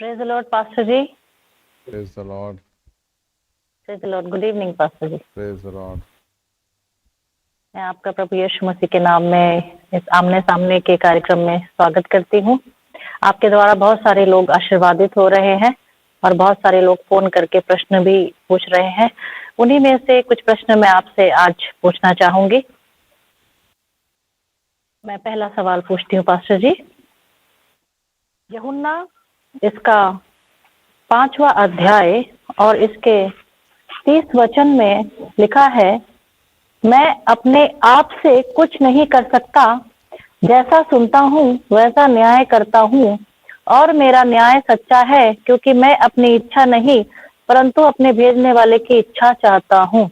Praise the Lord pastor ji. Praise the Lord. Praise the Lord. Good evening pastor ji. Praise the Lord. मैं आपका प्रभु यीशु मसीह के नाम में इस आमने सामने के कार्यक्रम में स्वागत करती हूँ। आपके द्वारा बहुत सारे लोग आशीर्वादित हो रहे हैं और बहुत सारे लोग फोन करके प्रश्न भी पूछ रहे हैं। उन्हीं में से कुछ प्रश्न मैं आपसे आज पूछना चाहूंगी। मैं पहला सवाल पूछती हूँ पास्टर जी। यूहन्ना इसका 5वां अध्याय और इसके 30 वचन में लिखा है, मैं अपने आप से कुछ नहीं कर सकता, जैसा सुनता हूँ वैसा न्याय करता हूँ और मेरा न्याय सच्चा है, क्योंकि मैं अपनी इच्छा नहीं परंतु अपने भेजने वाले की इच्छा चाहता हूँ।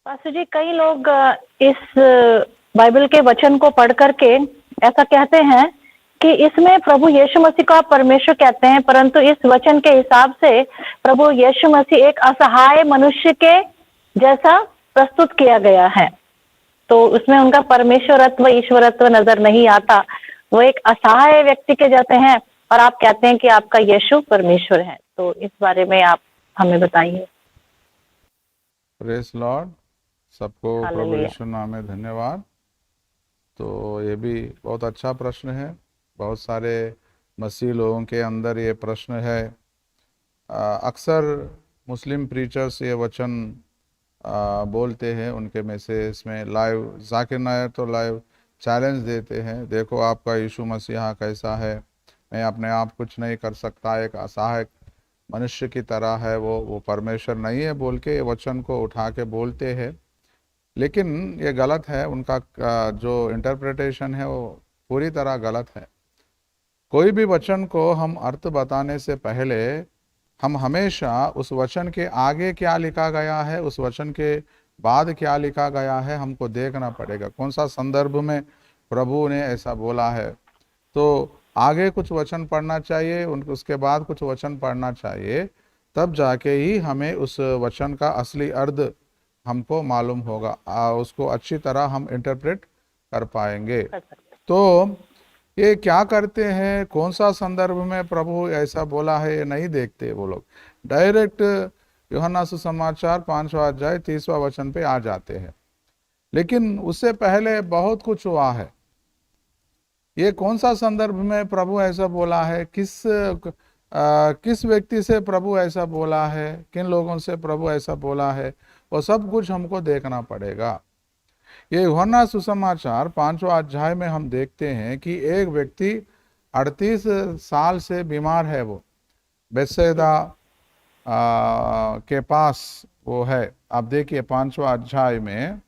पास्टर जी, कई लोग इस बाइबल के वचन को पढ़ करके ऐसा कहते हैं कि इसमें प्रभु यीशु मसीह को आप परमेश्वर कहते हैं, परंतु इस वचन के हिसाब से प्रभु यीशु मसीह एक असहाय मनुष्य के जैसा प्रस्तुत किया गया है। तो उसमें उनका परमेश्वरत्व ईश्वरत्व नजर नहीं आता। वो एक असहाय व्यक्ति के जैसे हैं और आप कहते हैं कि आपका यीशु परमेश्वर है। तो इस बारे में आप हमें बताइए। Praise Lord. सबको प्रभु हालेलुया। यीशु नाम में धन्यवाद। तो ये भी बहुत अच्छा प्रश्न है। बहुत सारे मसीह लोगों के अंदर ये प्रश्न है। अक्सर मुस्लिम प्रीचर्स ये वचन बोलते हैं। उनके मैसेज में लाइव जाकिर नायर तो लाइव चैलेंज देते हैं, देखो आपका यीशु मसीहा कैसा है, मैं अपने आप कुछ नहीं कर सकता, एक असहाय मनुष्य की तरह है, वो परमेश्वर नहीं है बोल के वचन को उठा के बोलते हैं। लेकिन ये गलत है। उनका जो इंटरप्रिटेशन है वो पूरी तरह गलत है। कोई भी वचन को हम अर्थ बताने से पहले हम हमेशा उस वचन के आगे क्या लिखा गया है, उस वचन के बाद क्या लिखा गया है, हमको देखना पड़ेगा। कौन सा संदर्भ में प्रभु ने ऐसा बोला है, तो आगे कुछ वचन पढ़ना चाहिए, उसके बाद कुछ वचन पढ़ना चाहिए, तब जाके ही हमें उस वचन का असली अर्थ हमको मालूम होगा। उसको अच्छी तरह हम इंटरप्रेट कर पाएंगे। तो ये क्या करते हैं, कौन सा संदर्भ में प्रभु ऐसा बोला है, ये नहीं देखते। वो लोग डायरेक्ट यूहन्ना सुसमाचार 5वां अध्याय 30वां वचन पे आ जाते हैं। लेकिन उससे पहले बहुत कुछ हुआ है। ये कौन सा संदर्भ में प्रभु ऐसा बोला है, किस व्यक्ति से प्रभु ऐसा बोला है, किन लोगों से प्रभु ऐसा बोला है, वो सब कुछ हमको देखना पड़ेगा। ये यूहन्ना सुसमाचार 5वां अध्याय में हम देखते हैं कि एक व्यक्ति 38 साल से बीमार है। वो बेतसैदा के पास वो है। आप देखिए 5वां अध्याय में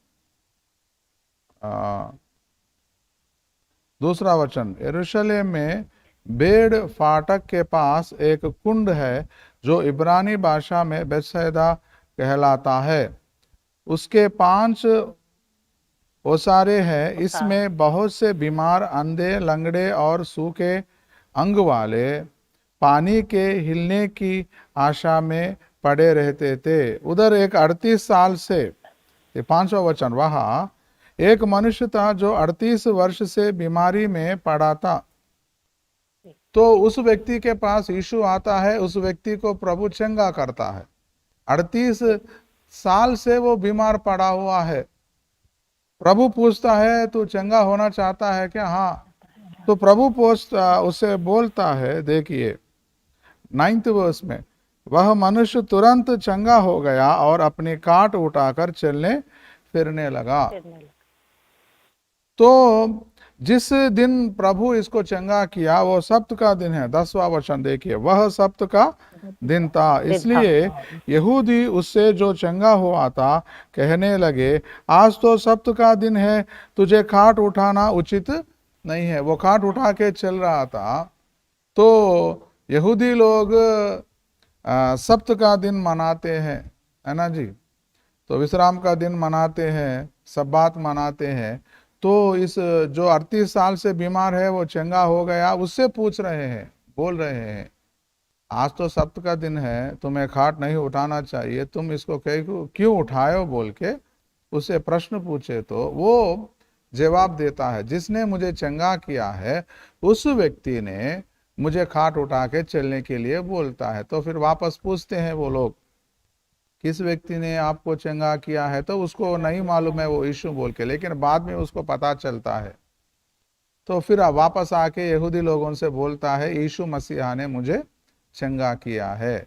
2 वचन, यरूशलेम में बेड़ फाटक के पास एक कुंड है जो इब्रानी भाषा में बेतसैदा कहलाता है। उसके 5 ओसारे हैं। इसमें बहुत से बीमार, अंधे, लंगड़े और सूखे अंग वाले पानी के हिलने की आशा में पड़े रहते थे। उधर एक 38 साल से, ये 5वां वचन, वहां एक मनुष्य था जो 38 वर्ष से बीमारी में पड़ा था। तो उस व्यक्ति के पास यीशु आता है, उस व्यक्ति को प्रभु चंगा करता है। 38 साल से वो बीमार पड़ा हुआ है। प्रभु पूछता है तू चंगा होना चाहता है क्या? हाँ। तो प्रभु उसे बोलता है, देखिए 9th वर्स में, वह मनुष्य तुरंत चंगा हो गया और अपनी काट उठाकर चलने फिरने लगा। तो जिस दिन प्रभु इसको चंगा किया वो सब्त का दिन है। 10वां वचन देखिए, वह सब्त का दिन था, इसलिए यहूदी उससे जो चंगा हुआ था कहने लगे, आज तो सब्त का दिन है, तुझे खाट उठाना उचित नहीं है। वो खाट उठा के चल रहा था। तो यहूदी लोग सब्त का दिन मनाते हैं, है ना जी। तो विश्राम का दिन मनाते हैं, सब्बात मनाते हैं। तो इस जो 38 साल से बीमार है वो चंगा हो गया, उससे पूछ रहे हैं, बोल रहे हैं, आज तो सब्त का दिन है, तुम्हें खाट नहीं उठाना चाहिए, तुम इसको क्यों उठाए हो बोल के उससे प्रश्न पूछे। तो वो जवाब देता है, जिसने मुझे चंगा किया है उस व्यक्ति ने मुझे खाट उठा के चलने के लिए बोलता है। तो फिर वापस पूछते हैं वो लोग, किस व्यक्ति ने आपको चंगा किया है? तो उसको नहीं मालूम है वो यीशु बोल के, लेकिन बाद में उसको पता चलता है। तो फिर वापस आके यहूदी लोगों से बोलता है, यीशु मसीहा ने मुझे चंगा किया है।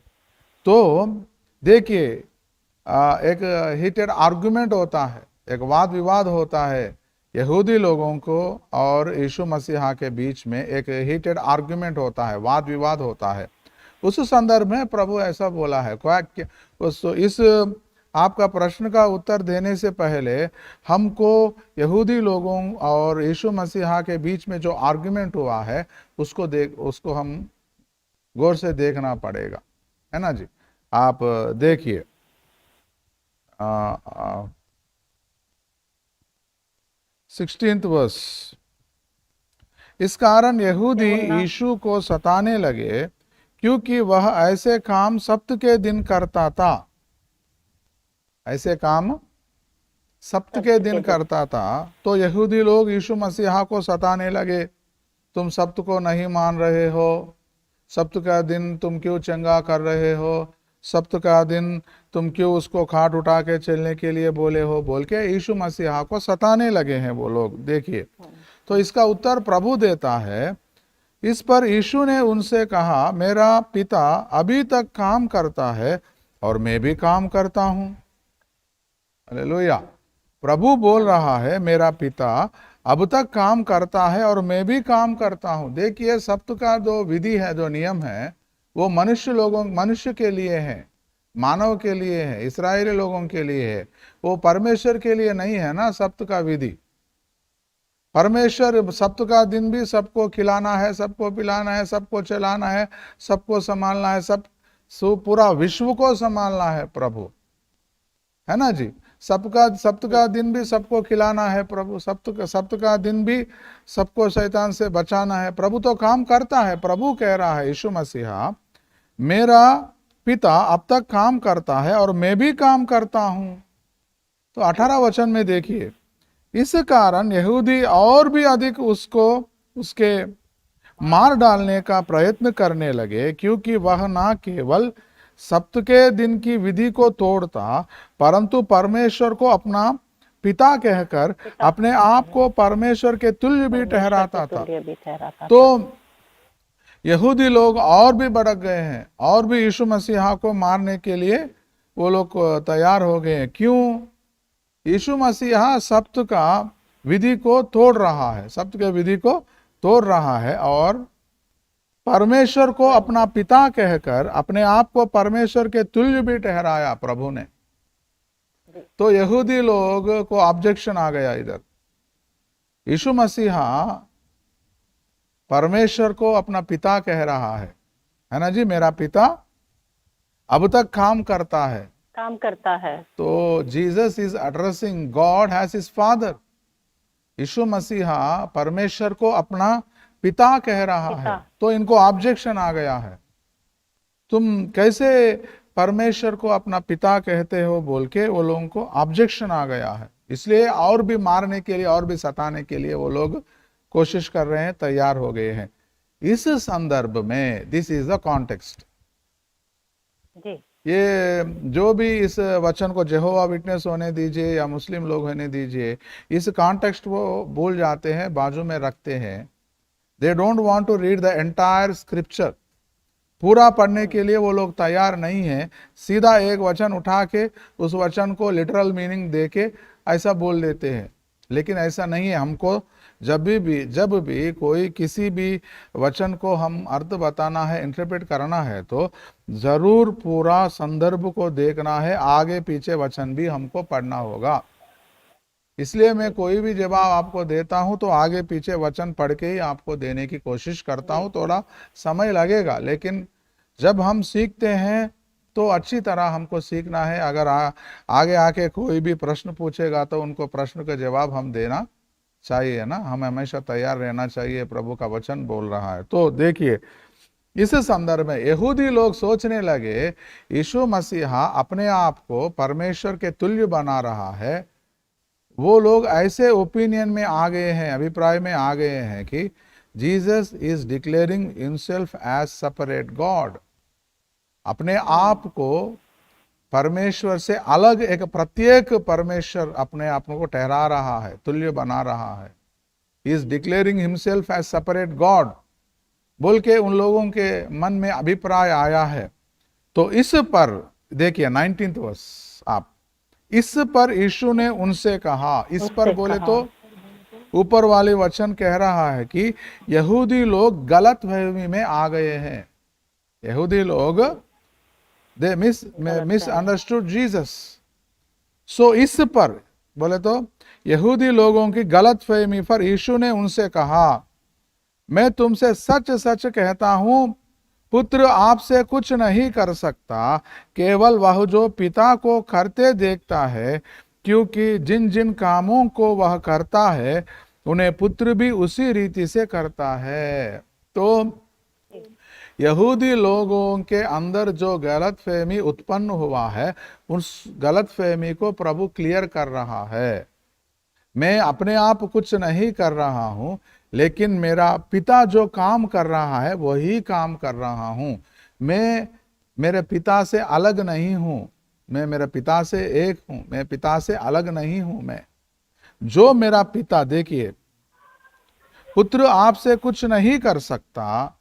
तो देखिए, एक हीटेड आर्गुमेंट होता है, एक वाद विवाद होता है यहूदी लोगों को और यीशु मसीहा के बीच में। एक हीटेड आर्गुमेंट होता है, वाद विवाद होता है। उस संदर्भ में प्रभु ऐसा बोला है। इस आपका प्रश्न का उत्तर देने से पहले हमको यहूदी लोगों और यीशु मसीहा के बीच में जो आर्गुमेंट हुआ है उसको हम गौर से देखना पड़ेगा, है ना जी। आप देखिए 16th वर्स, इस कारण यहूदी यीशु को सताने लगे क्योंकि वह ऐसे काम सब्त के दिन करता था। ऐसे काम सब्त के दिन करता था। तो यहूदी लोग यीशु मसीहा को सताने लगे, तुम सब्त को नहीं मान रहे हो, सब्त का दिन तुम क्यों चंगा कर रहे हो, सब्त का दिन तुम क्यों उसको खाट उठा के चलने के लिए बोले हो, बोल के यीशु मसीहा को सताने लगे हैं वो लोग। देखिए, तो इसका उत्तर प्रभु देता है। इस पर यीशु ने उनसे कहा, मेरा पिता अभी तक काम करता है और मैं भी काम करता हूं। हालेलुया। प्रभु बोल रहा है, मेरा पिता अब तक काम करता है और मैं भी काम करता हूं। देखिए, सब्त का जो विधि है, जो नियम है, वो मनुष्य के लिए है, मानव के लिए है, इस्राएली लोगों के लिए है। वो परमेश्वर के लिए नहीं है ना सब्त का विधि। परमेश्वर सब्त का दिन भी सबको खिलाना है, सबको पिलाना है, सबको चलाना है, सबको संभालना है, पूरा विश्व को संभालना है प्रभु, है ना जी। सब्त का दिन भी सबको खिलाना है प्रभु, सब्त का दिन भी सबको शैतान से बचाना है। प्रभु तो काम करता है। प्रभु कह रहा है, यीशु मसीहा, मेरा पिता अब तक काम करता है और मैं भी काम करता हूं। तो 18 वचन में देखिए, इस कारण यहूदी और भी अधिक उसके मार डालने का प्रयत्न करने लगे, क्योंकि वह ना केवल सब्त के दिन की विधि को तोड़ता, परंतु परमेश्वर को अपना पिता कहकर अपने आप को परमेश्वर के तुल्य भी ठहराता था। तो यहूदी लोग और भी भड़क गए हैं, और भी यीशु मसीहा को मारने के लिए वो लोग तैयार हो गए हैं। क्यों? यीशु मसीहा सब्त का विधि को तोड़ रहा है, सब्त के विधि को तोड़ रहा है और परमेश्वर को अपना पिता कहकर अपने आप को परमेश्वर के तुल्य भी ठहराया प्रभु ने। तो यहूदी लोग को ऑब्जेक्शन आ गया इधर। यीशु मसीहा परमेश्वर को अपना पिता कह रहा है ना जी। मेरा पिता अब तक काम करता है। तो Jesus is addressing God as his father. यीशु मसीहा परमेश्वर को अपना पिता कह रहा है। तो इनको ऑब्जेक्शन आ गया है, तुम कैसे परमेश्वर को अपना पिता कहते हो बोल के वो लोगों को ऑब्जेक्शन आ गया है। इसलिए और भी मारने के लिए, और भी सताने के लिए वो लोग कोशिश कर रहे हैं, तैयार हो गए हैं। इस संदर्भ में दिस इज द कॉन्टेक्स्ट। ये जो भी इस वचन को यहोवा विटनेस होने दीजिए या मुस्लिम लोग होने दीजिए, इस कॉन्टेक्स्ट वो भूल जाते हैं, बाजू में रखते हैं। They don't want to read the entire scripture. पूरा पढ़ने के लिए वो लोग तैयार नहीं है। सीधा एक वचन उठा के उस वचन को लिटरल मीनिंग दे के ऐसा बोल देते हैं, लेकिन ऐसा नहीं है। हमको जब भी कोई किसी भी वचन को हम अर्थ बताना है, इंटरप्रेट करना है, तो जरूर पूरा संदर्भ को देखना है, आगे पीछे वचन भी हमको पढ़ना होगा। इसलिए मैं कोई भी जवाब आपको देता हूं तो आगे पीछे वचन पढ़ के ही आपको देने की कोशिश करता हूं। थोड़ा समय लगेगा, लेकिन जब हम सीखते हैं तो अच्छी तरह हमको सीखना है। अगर आगे आके कोई भी प्रश्न पूछेगा तो उनको प्रश्न का जवाब हम देना चाहिए ना। हम हमेशा तैयार रहना चाहिए, प्रभु का वचन बोल रहा है। तो देखिए, इस संदर्भ में यहूदी लोग सोचने लगे यीशु मसीहा अपने आप को परमेश्वर के तुल्य बना रहा है। वो लोग ऐसे ओपिनियन में आ गए हैं, अभिप्राय में आ गए हैं कि Jesus is declaring himself as separate God. अपने आप को परमेश्वर से अलग एक प्रत्येक परमेश्वर अपने आप को ठहरा रहा है, तुल्य बना रहा है। He is declaring himself as separate God बोल के उन लोगों के मन में अभिप्राय आया है। तो इस पर देखिए 19th वर्स, आप इस पर यीशु ने उनसे कहा, इस पर बोले तो ऊपर वाले वचन कह रहा है कि यहूदी लोग गलत फहमी में आ गए हैं। यहूदी लोग दे मिसअंडरस्टूड जीसस। सो इस पर बोले तो यहूदी लोगों की गलत फहमी पर यीशु ने उनसे कहा, मैं तुमसे सच सच कहता हूं, पुत्र आपसे कुछ नहीं कर सकता, केवल वह जो पिता को करते देखता है, क्योंकि जिन जिन कामों को वह करता है उन्हें पुत्र भी उसी रीति से करता है। तो यहूदी लोगों के अंदर जो गलत फहमी उत्पन्न हुआ है, उस गलत फहमी को प्रभु क्लियर कर रहा है। मैं अपने आप कुछ नहीं कर रहा हूं, लेकिन मेरा पिता जो काम कर रहा है वही काम कर रहा हूं। मैं मेरे पिता से अलग नहीं हूं, मैं मेरे पिता से एक हूं, मैं पिता से अलग नहीं हूं। मैं जो मेरा पिता, देखिए, पुत्र आपसे कुछ नहीं कर सकता,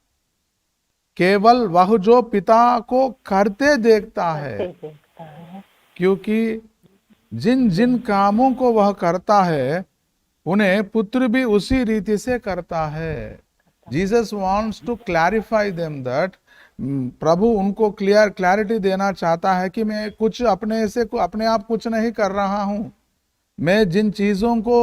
केवल वह जो पिता को करते देखता है, क्योंकि जिन जिन कामों को वह करता है उन्हें पुत्र भी उसी रीति से करता है। Jesus wants to clarify them that, प्रभु उनको क्लैरिटी देना चाहता है कि मैं कुछ अपने आप कुछ नहीं कर रहा हूं। मैं जिन चीजों को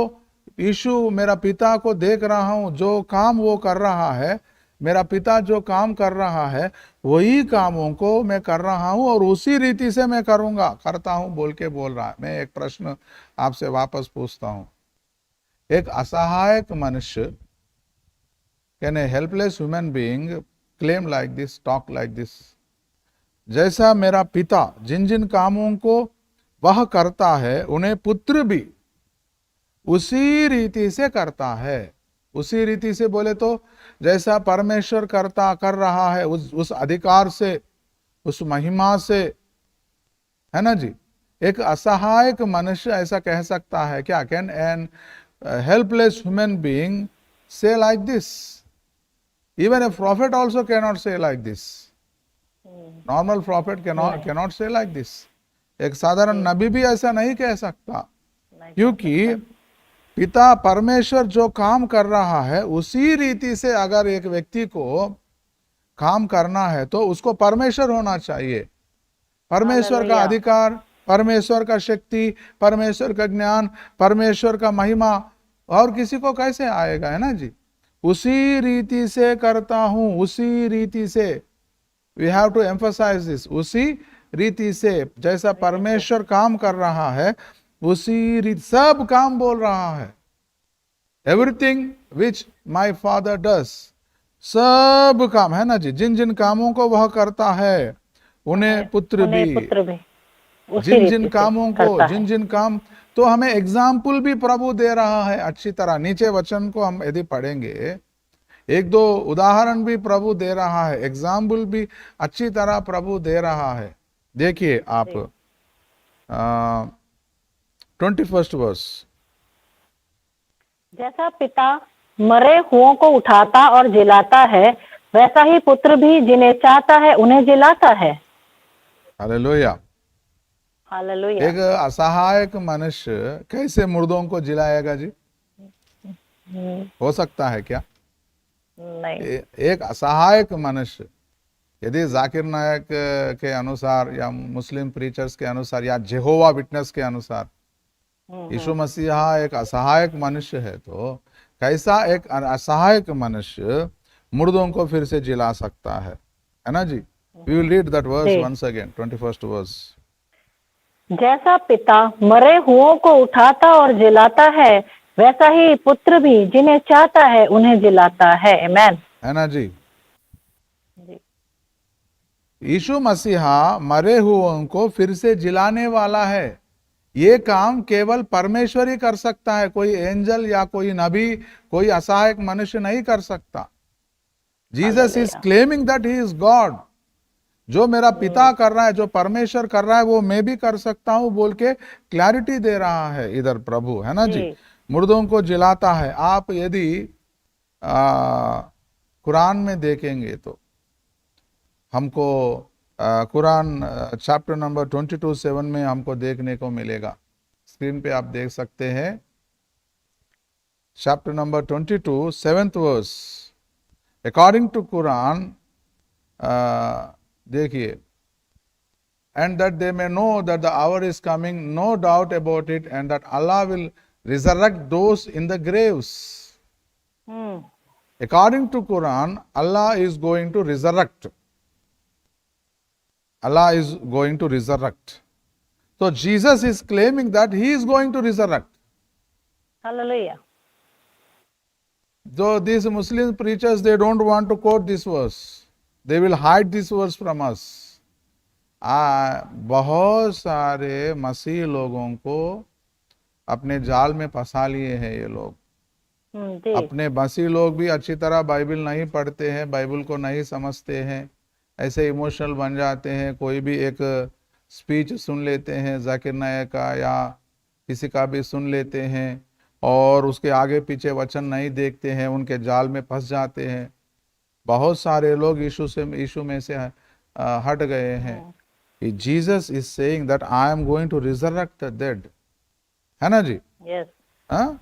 यीशु मेरा पिता को देख रहा हूं, जो काम वो कर रहा है, मेरा पिता जो काम कर रहा है वही कामों को मैं कर रहा हूं और उसी रीति से मैं करता हूं बोल रहा है। मैं एक प्रश्न आपसे वापस पूछता हूं। एक असहायक मनुष्य, can a helpless human being claim like this, talk like this? जैसा मेरा पिता जिन जिन कामों को वह करता है उन्हें पुत्र भी उसी रीति से करता है। उसी रीति से बोले तो जैसा परमेश्वर कर रहा है, उस अधिकार से, उस महिमा से, है ना जी। एक असहायक मनुष्य ऐसा कह सकता है क्या? Can an helpless human being say like this? Even a prophet also cannot say like this. Normal prophet cannot say like this. एक साधारण नबी भी ऐसा नहीं कह सकता, क्योंकि पिता परमेश्वर जो काम कर रहा है उसी रीति से अगर एक व्यक्ति को काम करना है तो उसको परमेश्वर होना चाहिए। परमेश्वर का अधिकार, परमेश्वर का शक्ति, परमेश्वर का ज्ञान, परमेश्वर का महिमा और किसी को कैसे आएगा, है ना जी। उसी रीति से करता हूं, उसी रीति से। We have to emphasise this, उसी रीति से। जैसा परमेश्वर काम कर रहा है उसी रीति सब काम बोल रहा है। Everything which my father does, सब काम, है ना जी। जिन जिन कामों को वह करता है उन्हें पुत्र भी जिन जिन कामों को, जिन जिन काम। तो हमें एग्जाम्पल भी प्रभु दे रहा है अच्छी तरह। नीचे वचन को हम यदि पढ़ेंगे, एक दो उदाहरण भी प्रभु दे रहा है, एग्जाम्पल भी अच्छी तरह प्रभु दे रहा है। देखिए आप 21st वर्स। जैसा पिता मरे हुओं को उठाता और जिलाता है, वैसा ही पुत्र भी जिन्हें चाहता है उन्हें जिलाता है। हालेलुया। हालेलुया। एक असहायक मनुष्य कैसे मुर्दों को जिलाएगा जी? हो सकता है क्या? नहीं। एक असहायक मनुष्य, यदि जाकिर नायक के अनुसार या मुस्लिम प्रीचर्स के अनुसार या जेहोवा विटनेस के अनुसार यीशु मसीहा एक असहायक मनुष्य है, तो कैसा एक असहायक मनुष्य मुर्दों को फिर से जिला सकता है ना जी। We will read that verse once again, 21st verse. जैसा पिता मरे हुओं को उठाता और जिलाता है, वैसा ही पुत्र भी जिन्हें चाहता है उन्हें जिलाता है। आमेन, है ना जी। यीशु मसीहा मरे हुओं को फिर से जिलाने वाला है। ये काम केवल परमेश्वर ही कर सकता है, कोई एंजल या कोई नबी, कोई असहायक मनुष्य नहीं कर सकता। Jesus is claiming that he is God. जो मेरा पिता कर रहा है, जो परमेश्वर कर रहा है, वो मैं भी कर सकता हूं बोल के क्लैरिटी दे रहा है इधर प्रभु, है ना जी। मुर्दों को जिलाता है। आप यदि कुरान में देखेंगे तो हमको कुरान चैप्टर नंबर 22:7 में हमको देखने को मिलेगा। स्क्रीन पे आप देख सकते हैं, chapter number 22 7th verse. According to Quran देखिए, and that they may know that the hour is coming, no doubt about it, and that Allah will resurrect those in the graves. According to Quran, Allah is going to resurrect. Allah is going to resurrect. So Jesus is claiming that he is going to resurrect. Hallelujah. Though these Muslim preachers, they don't want to quote this verse. They will hide this verse from us. बहुत सारे मसीह लोगों को अपने जाल में फंसा लिए हैं ये लोग। अपने मसीह लोग भी अच्छी तरह बाइबल नहीं पढ़ते हैं, बाइबल को नहीं समझते हैं, ऐसे इमोशनल बन जाते हैं। कोई भी एक स्पीच सुन लेते हैं जाकिर नायक का या किसी का भी सुन लेते हैं और उसके आगे पीछे वचन नहीं देखते हैं, उनके जाल में फंस जाते हैं। बहुत सारे लोग यीशु में से हट गए हैं। Jesus is saying that I am going to resurrect the dead, है ना जी? Yes. हाँ,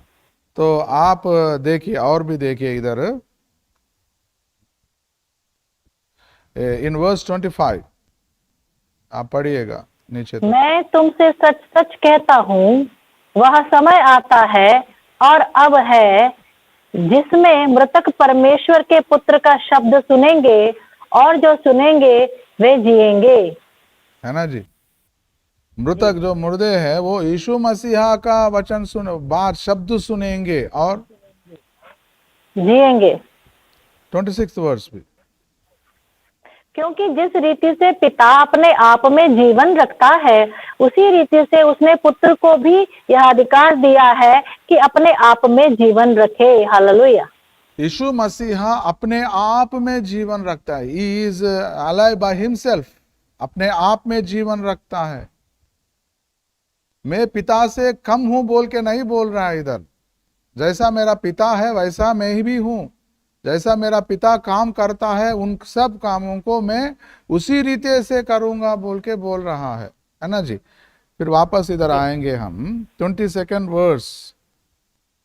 तो आप देखिए और भी देखिए इधर इन वर्स 25 आप पढ़िएगा नीचे तो। मैं तुमसे सच सच कहता हूँ, वह समय आता है और अब है जिसमें मृतक परमेश्वर के पुत्र का शब्द सुनेंगे और जो सुनेंगे वे जिएंगे, है ना जी। मृतक जो मुर्दे हैं वो यीशु मसीहा का वचन बात शब्द सुनेंगे और जिएंगे। 26th वर्स भी, क्योंकि जिस रीति से पिता अपने आप में जीवन रखता है, उसी रीति से उसने पुत्र को भी यह अधिकार दिया है कि अपने आप में जीवन रखे। हालेलुया। यीशु मसीहा अपने आप में जीवन रखता है। He is alive by himself, अपने आप में जीवन रखता है। मैं पिता से कम हूं बोल के नहीं बोल रहा है इधर। जैसा मेरा पिता है वैसा मैं ही भी हूं। जैसा मेरा पिता काम करता है उन सब कामों को मैं उसी रीति से करूंगा बोल के बोल रहा है ना जी। फिर वापस इधर आएंगे हम 22nd वर्स,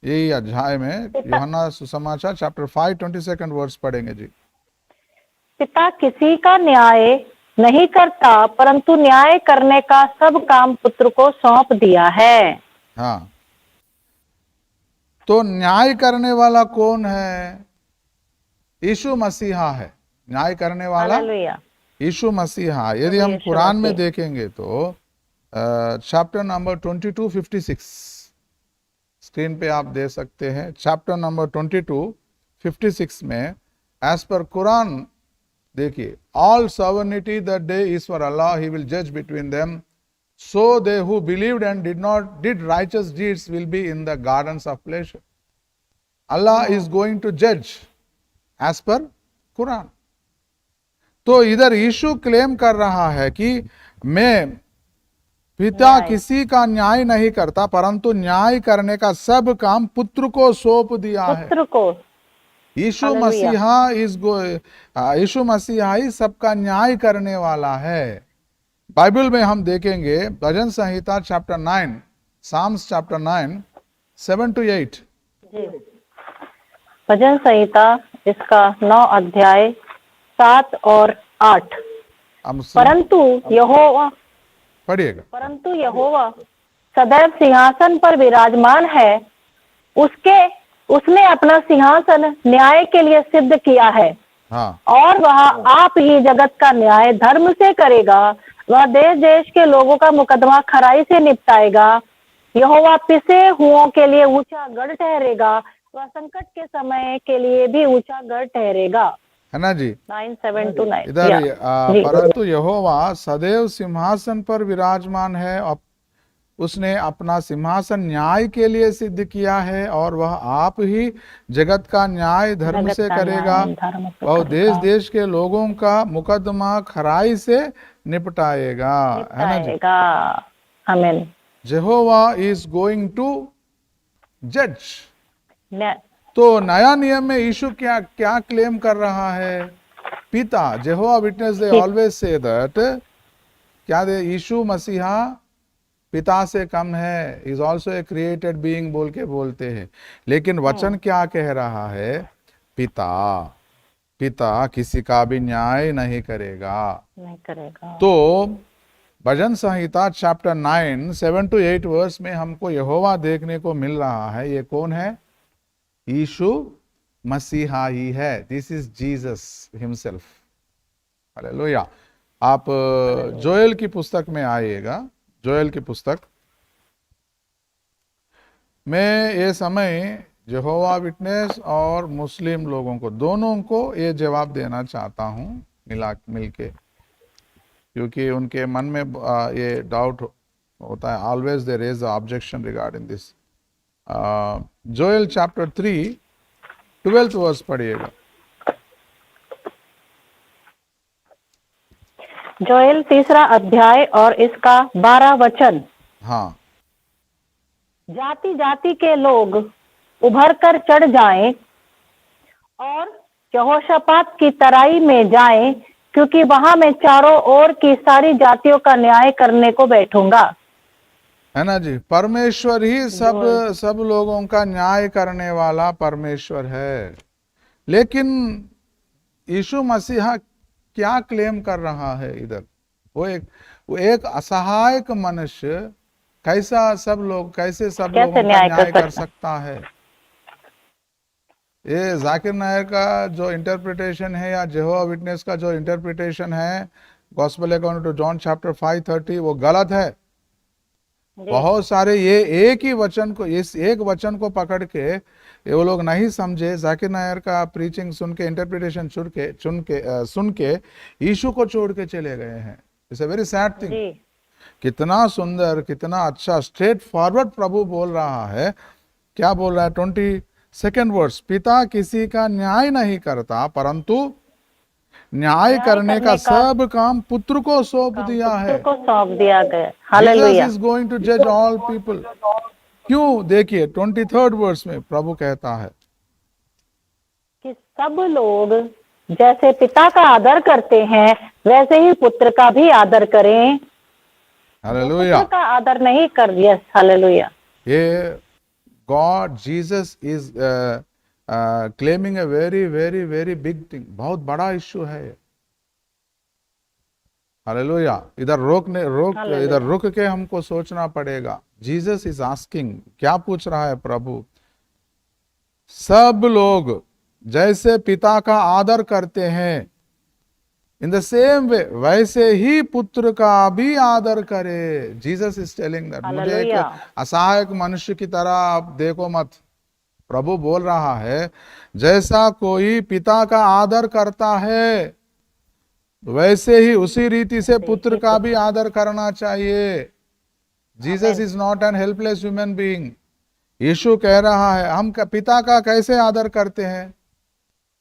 यही अध्याय में यूहन्ना सुसमाचार चैप्टर 5 22nd वर्स पढ़ेंगे जी। पिता किसी का न्याय नहीं करता, परंतु न्याय करने का सब काम पुत्र को सौंप दिया है। हाँ, तो न्याय करने वाला कौन है? यीशु मसीहा है न्याय करने वाला। यीशु मसीहा। यदि हम कुरान में देखेंगे तो चैप्टर नंबर 22:56 स्क्रीन पे आप दे सकते हैं। चैप्टर नंबर 22:56 में एज पर कुरान देखिए, all sovereignty that day is for Allah, he will जज between them, so they who believed and did righteous deeds will be in the gardens of pleasure. Allah is going to जज as per Quran. तो इधर यीशु claim कर रहा है कि मैं पिता किसी का न्याय नहीं करता, परंतु न्याय करने का सब काम पुत्र को सौंप दिया है। पुत्र को यीशु मसीहा ही सबका न्याय करने वाला है। बाइबल में हम देखेंगे भजन संहिता चैप्टर 9, साम्स चैप्टर 9 7 to 8। भजन संहिता इसका 9 अध्याय 7 और 8। परंतु यहोवा, पढ़िएगा, परंतु यहोवा सदैव सिंहासन पर विराजमान है, उसने अपना सिंहासन न्याय के लिए सिद्ध किया है। हाँ। और वह आप ही जगत का न्याय धर्म से करेगा। वह देश देश के लोगों का मुकदमा खराई से निपटाएगा। यहोवा पिसे हुओं के लिए ऊंचा गढ़ ठहरेगा, वह संकट के समय के लिए भी ऊंचा गढ़ ठहरेगा। है ना जी। 9:7 to 9 इधर परंतु यहोवा सदैव सिंहासन पर विराजमान है उसने अपना सिंहासन न्याय के लिए सिद्ध किया है और वह आप ही जगत का न्याय धर्म जगत से का करेगा। न्याय धर्म से वह देश करेगा, देश के लोगों का मुकदमा खराई से निपटाएगा, है ना जी। निपटाएगा। आमीन। जेहोवा इज गोइंग टू जज। न- तो नया नियम में यीशु क्या क्या क्लेम कर रहा है? पिता, जेहोवा विटनेस, दे कि ऑलवेज से दैट, क्या दे यीशु मसीहा पिता से कम है, is also a created being बोल के बोलते हैं। लेकिन वचन क्या कह रहा है? पिता, पिता किसी का भी न्याय नहीं करेगा। नहीं करेगा। तो भजन संहिता चैप्टर 9 7 to 8 वर्स में हमको यहोवा देखने को मिल रहा है। ये कौन है? यीशु मसीहा ही है। This is Jesus himself. Hallelujah. आप जोएल की पुस्तक में आइएगा। जोएल की पुस्तक में ये समय यहोवा विटनेस और मुस्लिम लोगों को, दोनों को ये जवाब देना चाहता हूँ मिलके, क्योंकि उनके मन में ये डाउट होता है। Always they raise the objection regarding this. Joel chapter 3 12th verse पढ़िएगा। जोएल 3 अध्याय और इसका 12 वचन। हाँ, जाति जाति के लोग उभर कर चढ़ जाएं और यहोशापात की तराई में जाएं, क्योंकि वहां मैं चारों ओर की सारी जातियों का न्याय करने को बैठूंगा। है ना जी। परमेश्वर ही सब लोगों का न्याय करने वाला परमेश्वर है। लेकिन यीशु मसीहा क्या क्लेम कर रहा है इधर? वो एक असहायक मनुष्य कैसे सब लोगों का न्याय कर सकता है? ये जाकिर नायर का जो इंटरप्रिटेशन है या जेहोवा विटनेस का जो इंटरप्रिटेशन है gospel according to John chapter 5:30, वो गलत है। बहुत सारे ये एक ही वचन को, इस एक वचन को पकड़ के ये वो लोग नहीं समझे। जाकिर नायर का प्रीचिंग सुन के, इंटरप्रिटेशन सुन के यीशु को छोड़ के चले गए हैं। It's a very sad thing. कितना सुंदर, कितना अच्छा स्ट्रेट फॉरवर्ड प्रभु बोल रहा है। क्या बोल रहा है? 22nd वर्स, पिता किसी का न्याय नहीं करता, परंतु न्याय करने का सब काम पुत्र को सौंप दिया है। पुत्र को सौंप दिया गया। Hallelujah. Jesus is going to judge all people। क्यों? देखिए 23rd वर्स में प्रभु कहता है कि सब लोग जैसे पिता का आदर करते हैं वैसे ही पुत्र का भी आदर करें। हालेलुया। पुत्र का आदर नहीं कर दिया। हालेलुया। ये God Jesus is claiming a very very very big thing. बहुत बड़ा इश्यू है। हालेलुया। इधर रुक के हमको सोचना पड़ेगा। जीसस इज आस्किंग, क्या पूछ रहा है प्रभु? सब लोग जैसे पिता का आदर करते हैं, इन द सेम वे वैसे ही पुत्र का भी आदर करे। Jesus is telling that. मुझे एक असहायक मनुष्य की तरह आप देखो मत। प्रभु बोल रहा है जैसा कोई पिता का आदर करता है वैसे ही उसी रीति से पुत्र का भी आदर करना चाहिए। Jesus is not an helpless human being. यीशु कह रहा है हम पिता का कैसे आदर करते हैं?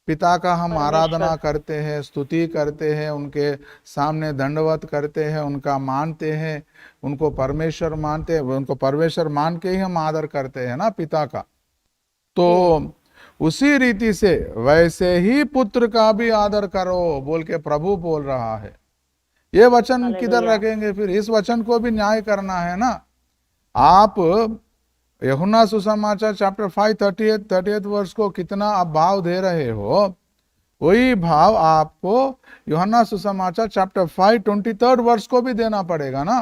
पिता का हम आराधना करते हैं, स्तुति करते हैं, उनके सामने दंडवत करते हैं, उनका मानते हैं, उनको परमेश्वर मानते हैं। उनको परमेश्वर मान के ही हम आदर करते हैं ना पिता का। तो उसी रीति से वैसे ही पुत्र का भी आदर करो बोल के प्रभु बोल रहा है। ये वचन किधर रखेंगे फिर? इस वचन को भी न्याय करना है ना। आप यूहन्ना सुसमाचार चैप्टर 5:30 वर्स को कितना आप भाव दे रहे हो, वही भाव आपको यूहन्ना सुसमाचार चैप्टर 5:23 वर्स को भी देना पड़ेगा ना।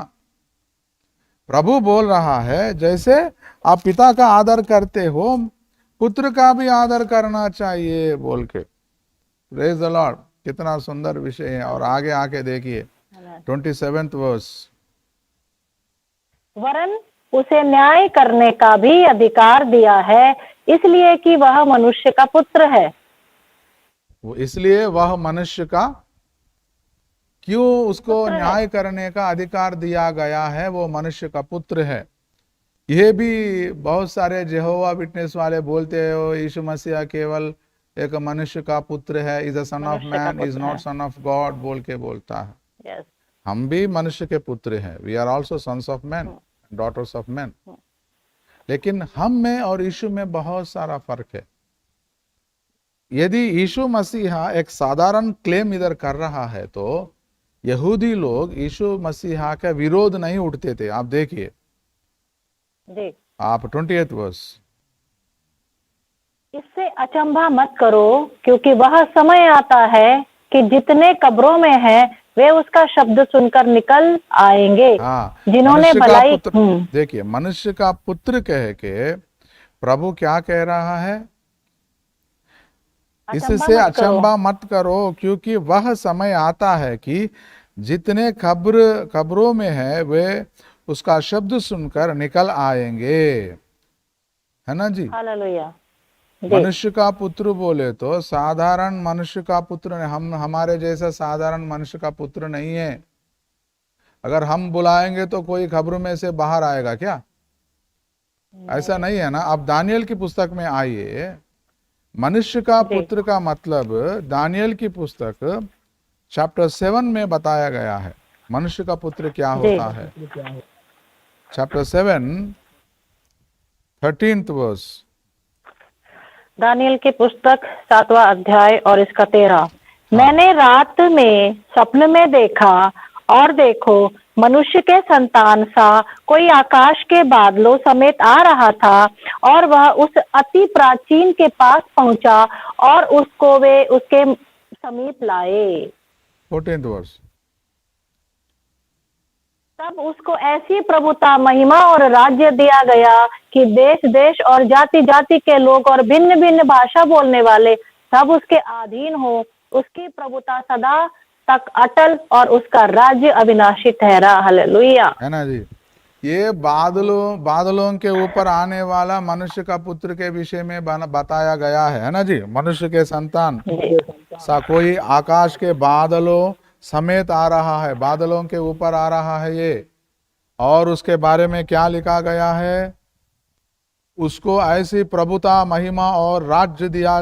प्रभु बोल रहा है जैसे आप पिता का आदर करते हो पुत्र का भी आदर करना चाहिए बोल के। Praise the Lord. कितना सुंदर विषय है। और आगे आके देखिए 27th वर्स। वरन उसे न्याय करने का भी अधिकार दिया है, इसलिए कि वह मनुष्य का पुत्र है। इसलिए वह मनुष्य का क्यों उसको पुत्र है। न्याय करने का अधिकार दिया गया है? वो मनुष्य का पुत्र है। ये भी बहुत सारे यहोवा विटनेस वाले बोलते हो यीशु मसीह केवल एक मनुष्य का पुत्र है, इज अ सन ऑफ मनुष्य का मैन, इज पुत्र नॉट है। सन ऑफ गॉड बोल के बोलता है। यस। हम भी मनुष्य के पुत्र हैं, we are also sons of man, daughters of man. लेकिन हम में और यीशु में बहुत सारा फर्क है। यदि यीशु मसीहा एक साधारण क्लेम इधर कर रहा है तो यहूदी लोग यीशु मसीहा का विरोध नहीं उठते थे। आप देखिए, जी। आप 20th वर्स। इससे अचंभा मत करो, क्योंकि वह समय आता है कि जितने कब्रों में हैं वे उसका शब्द सुनकर निकल आएंगे, हाँ, जिन्होंने मनुष्य का भलाई। पुत्र, देखिए मनुष्य का पुत्र कह के प्रभु क्या कह रहा है? इससे अचंभा मत करो, क्योंकि वह समय आता है कि जितने कब्रों में है वे उसका शब्द सुनकर निकल आएंगे, है ना जी? हालेलुया। मनुष्य का पुत्र बोले तो साधारण मनुष्य का पुत्र नहीं, हम हमारे जैसा साधारण मनुष्य का पुत्र नहीं है। अगर हम बुलाएंगे तो कोई खबरों में से बाहर आएगा क्या? ऐसा नहीं है ना। अब दानियल की पुस्तक में आइए, मनुष्य का पुत्र का मतलब दानियल की पुस्तक चैप्टर 7 में बताया गया है मनुष्य का पुत्र क्या होता है। Chapter 7 13th verse. दानियल की पुस्तक 7वां अध्याय और इसका 13। मैंने रात में स्वप्न में देखा, और देखो मनुष्य के संतान सा कोई आकाश के बादलों समेत आ रहा था, और वह उस अति प्राचीन के पास पहुंचा और उसको वे उसके समीप लाए। 14th verse. तब उसको ऐसी प्रभुता, महिमा और राज्य दिया गया कि देश देश और जाति जाति के लोग और भिन्न भिन्न भाषा बोलने वाले सब उसके अधीन हो। उसकी प्रभुता सदा तक अटल और उसका राज्य अविनाशी ठहरा। हालेलुया, है ना जी? ये बादलों के ऊपर आने वाला मनुष्य का पुत्र के विषय में बताया गया है ना जी? मनुष्य के संतान सा कोई आकाश के बादलों समेत आ रहा है, बादलों के ऊपर आ रहा है ये। और उसके बारे में क्या लिखा गया है? उसको ऐसी प्रभुता, महिमा और राज्य दिया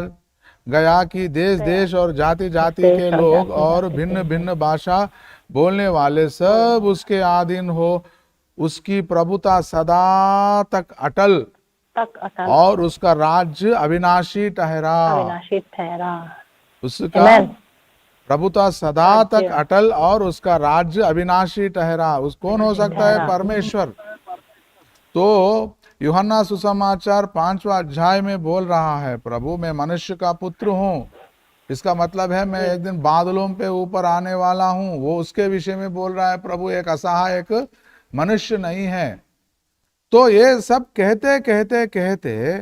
गया कि देश देश और जाति जाति के लोग और भिन्न भिन्न भाषा बोलने वाले सब उसके अधीन हो। उसकी प्रभुता सदा तक अटल और उसका राज्य अविनाशी ठहरा। उसका प्रभुता सदा तक अटल और उसका राज्य अविनाशी ठहरा। उस कौन हो सकता है? परमेश्वर। तो यूहन्ना सुसमाचार 5वां अध्याय में बोल रहा है, प्रभु मैं मनुष्य का पुत्र हूँ। इसका मतलब है मैं एक दिन बादलों पे ऊपर आने वाला हूँ। वो उसके विषय में बोल रहा है। प्रभु एक असहाय एक मनुष्य नहीं है। तो ये सब कहते कहते कहते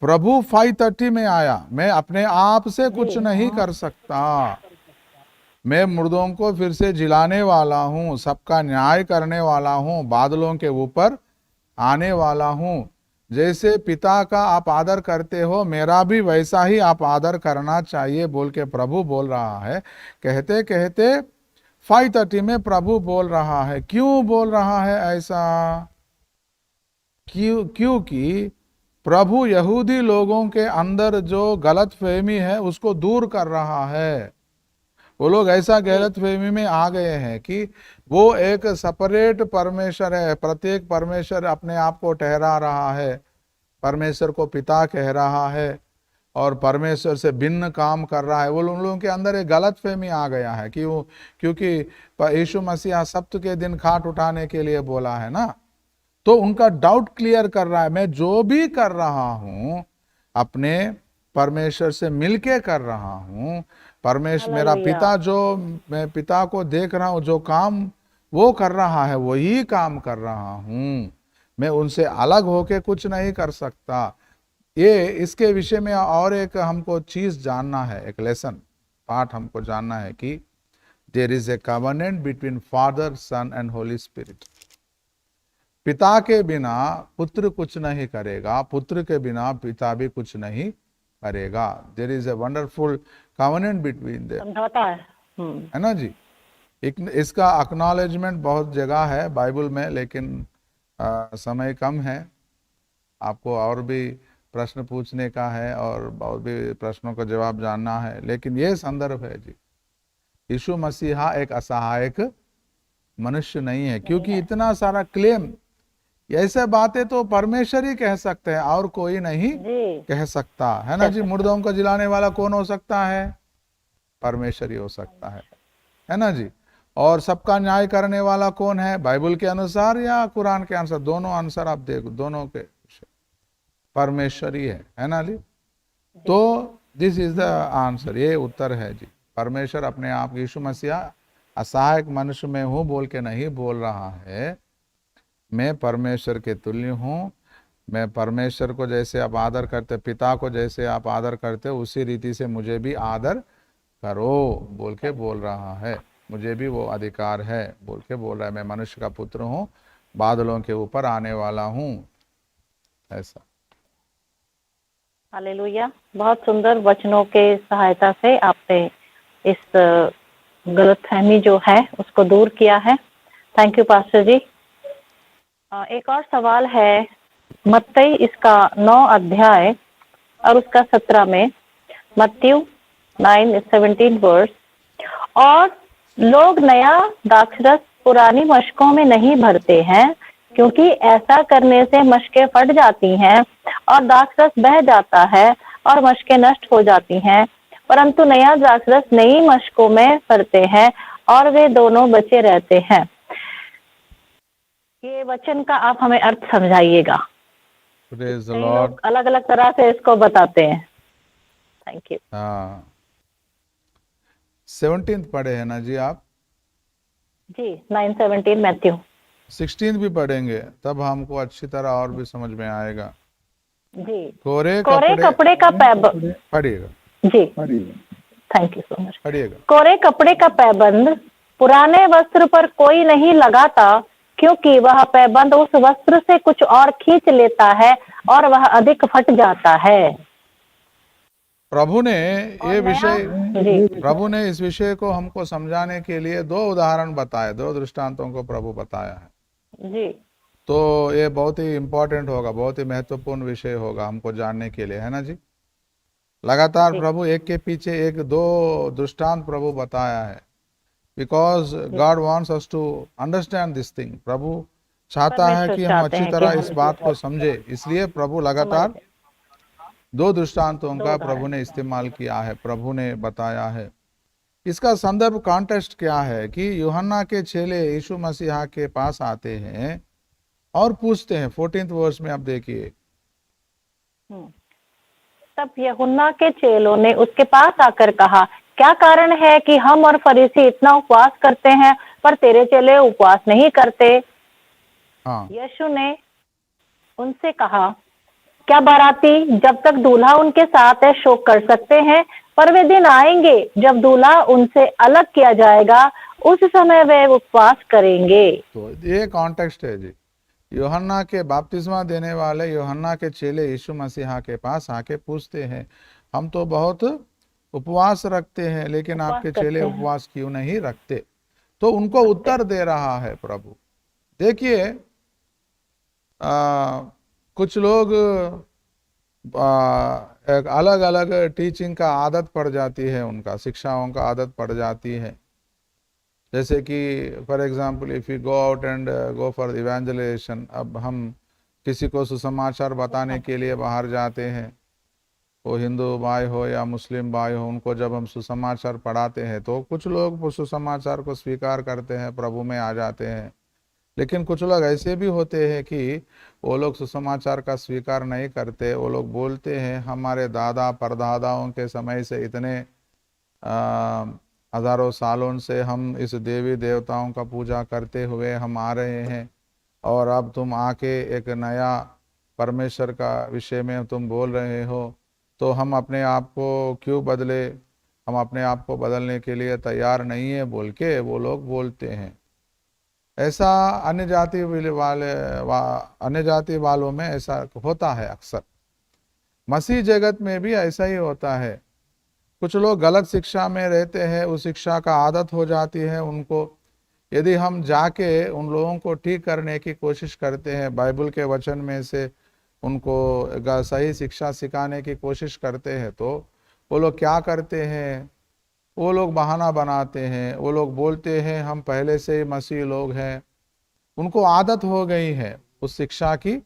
प्रभु 5:30 में आया। मैं अपने आप से कुछ नहीं कर सकता, मैं मुर्दों को फिर से जिलाने वाला हूँ, सबका न्याय करने वाला हूँ, बादलों के ऊपर आने वाला हूँ। जैसे पिता का आप आदर करते हो, मेरा भी वैसा ही आप आदर करना चाहिए बोल के प्रभु बोल रहा है। कहते कहते 5:30 में प्रभु बोल रहा है। क्यों बोल रहा है ऐसा? क्योंकि प्रभु यहूदी लोगों के अंदर जो गलत फहमी है उसको दूर कर रहा है। वो लोग ऐसा गलत फहमी में आ गए हैं कि वो एक सेपरेट परमेश्वर है, प्रत्येक परमेश्वर अपने आप को ठहरा रहा है, परमेश्वर को पिता कह रहा है और परमेश्वर से भिन्न काम कर रहा है। वो लोगों के अंदर एक गलत फहमी आ गया है कि वो, क्योंकि यीशु मसीहा सब्त के दिन खाट उठाने के लिए बोला है ना, तो उनका डाउट क्लियर कर रहा है। मैं जो भी कर रहा हूं अपने परमेश्वर से मिलके कर रहा हूं। परमेश्वर मेरा पिता, जो मैं पिता को देख रहा हूं, जो काम वो कर रहा है वही काम कर रहा हूं। मैं उनसे अलग होके कुछ नहीं कर सकता। ये इसके विषय में और एक हमको चीज जानना है, एक लेसन पार्ट हमको जानना है कि there is a covenant between Father, Son and Holy Spirit. पिता के बिना पुत्र कुछ नहीं करेगा, पुत्र के बिना पिता भी कुछ नहीं करेगा। There is a wonderful covenant between them, समझौता है ना जी? इसका एक्नॉलेजमेंट बहुत जगह है बाइबल में, लेकिन समय कम है। आपको और भी प्रश्न पूछने का है और बहुत भी प्रश्नों का जवाब जानना है, लेकिन ये संदर्भ है जी, यीशु मसीहा एक असहायक मनुष्य नहीं है, क्योंकि इतना सारा क्लेम, ऐसे बातें तो परमेश्वर ही कह सकते हैं और कोई नहीं जी कह सकता है ना जी। मुर्दों को जिलाने वाला कौन हो सकता है? परमेश्वर ही हो सकता है ना जी। और सबका न्याय करने वाला कौन है? बाइबल के अनुसार या कुरान के अनुसार? दोनों अनुसार आप देखो, दोनों के परमेश्वर ही है ना जी। तो दिस इज द आंसर, ये उत्तर है जी। परमेश्वर अपने आप, यीशु मसीहा असहायक मनुष्य में हूं बोल के नहीं बोल रहा है, मैं परमेश्वर के तुल्य हूं। मैं परमेश्वर को जैसे आप आदर करते, पिता को जैसे आप आदर करते, उसी रीति से मुझे भी आदर करो बोल के बोल रहा है। मुझे भी वो अधिकार है बोल के बोल रहा है। मैं मनुष्य का पुत्र हूं, बादलों के ऊपर आने वाला हूं, ऐसा। हालेलुया। बहुत सुंदर वचनों के सहायता से आपने इस गलतफहमी जो है उसको दूर किया है। Thank you pastor ji. एक और सवाल है, मत्ती इसका 9 अध्याय और उसका 17 में, मत्ती 9:17 वर्स, और लोग नया द्राक्षरस पुरानी मशकों में नहीं भरते हैं, क्योंकि ऐसा करने से मशकें फट जाती हैं और द्राक्षरस बह जाता है और मशकें नष्ट हो जाती हैं, परंतु नया द्राक्षरस नई मशकों में भरते हैं और वे दोनों बचे रहते हैं। ये वचन का आप हमें अर्थ समझाइएगा। प्रेज द कई लॉर्ड। लोग अलग अलग तरह से इसको बताते हैं। Thank you. हाँ, 17 पढ़े हैं ना जी आप? जी 9:17 मैथ्यू। 16 भी पढ़ेंगे तब हमको अच्छी तरह और भी समझ में आएगा। जी, कोरे कोरे कपड़े का पैबंद। पढ़िएगा, जी थैंक यू सो मच। पढ़िएगा। कोरे कपड़े का पैबंद पुराने वस्त्र पर कोई नहीं लगाता, क्योंकि वह पैबंद उस वस्त्र से कुछ और खींच लेता है और वह अधिक फट जाता है। प्रभु ने ये विषय, जी प्रभु ने इस विषय को हमको समझाने के लिए 2 उदाहरण बताए, 2 दृष्टांतों को प्रभु बताया है। जी तो ये बहुत ही इंपॉर्टेंट होगा, बहुत ही महत्वपूर्ण विषय होगा हमको जानने के लिए, है ना जी। लगातार प्रभु एक के पीछे एक 2 दृष्टांत प्रभु बताया है, because God wants us to understand this thing. प्रभु चाहता है कि हम अच्छी तरह इस बात को समझे, इसलिए प्रभु लगातार 2 दृष्टांतों का प्रभु ने इस्तेमाल किया है, प्रभु ने बताया है। इसका संदर्भ कॉन्टेक्स्ट क्या है कि यूहन्ना के चेले यीशु मसीहा के पास आते हैं और पूछते हैं। 14th वर्स में आप देखिए, तब यूहन्ना के चेलों ने उसके पास आकर कहा, क्या कारण है कि हम और फरीसी इतना उपवास करते हैं पर तेरे चेले उपवास नहीं करते? हाँ, यीशु ने उनसे कहा, क्या बाराती जब तक दूल्हा उनके साथ है शोक कर सकते हैं? पर वे दिन आएंगे जब दूल्हा उनसे अलग किया जाएगा, उस समय वे उपवास करेंगे। तो ये कॉन्टेक्स्ट है जी। यूहन्ना के बपतिस्मा देने वाले यूहन्ना के चेले यीशु मसीहा के पास आके पूछते हैं, हम तो बहुत उपवास रखते हैं, लेकिन आपके चेले उपवास क्यों नहीं रखते? तो उनको उत्तर दे रहा है प्रभु। देखिए, कुछ लोग एक अलग अलग टीचिंग का आदत पड़ जाती है, उनका शिक्षाओं का आदत पड़ जाती है। जैसे कि for example if you go out and go for evangelisation, अब हम किसी को सुसमाचार बताने के लिए बाहर जाते हैं, वो हिंदू भाई हो या मुस्लिम भाई हो, उनको जब हम सुसमाचार पढ़ाते हैं तो कुछ लोग सुसमाचार को स्वीकार करते हैं, प्रभु में आ जाते हैं। लेकिन कुछ लोग ऐसे भी होते हैं कि वो लोग सुसमाचार का स्वीकार नहीं करते। वो लोग बोलते हैं हमारे दादा परदादाओं के समय से इतने हजारों सालों से हम इस देवी देवताओं का पूजा करते हुए हम आ रहे हैं, और अब तुम आके एक नया परमेश्वर का विषय में तुम बोल रहे हो, तो हम अपने आप को क्यों बदले, हम अपने आप को बदलने के लिए तैयार नहीं है बोल के वो लोग बोलते हैं। ऐसा अन्य जाति वालों में ऐसा होता है अक्सर। मसीह जगत में भी ऐसा ही होता है। कुछ लोग गलत शिक्षा में रहते हैं, उस शिक्षा का आदत हो जाती है उनको। यदि हम जाके उन लोगों को ठीक करने की कोशिश करते हैं, बाइबल के वचन में से उनको सही शिक्षा सिखाने की कोशिश करते हैं, तो वो लोग क्या करते हैं, वो लोग बहाना बनाते हैं। वो लोग बोलते हैं हम पहले से ही मसीह लोग हैं। उनको आदत हो गई है, उस शिक्षा की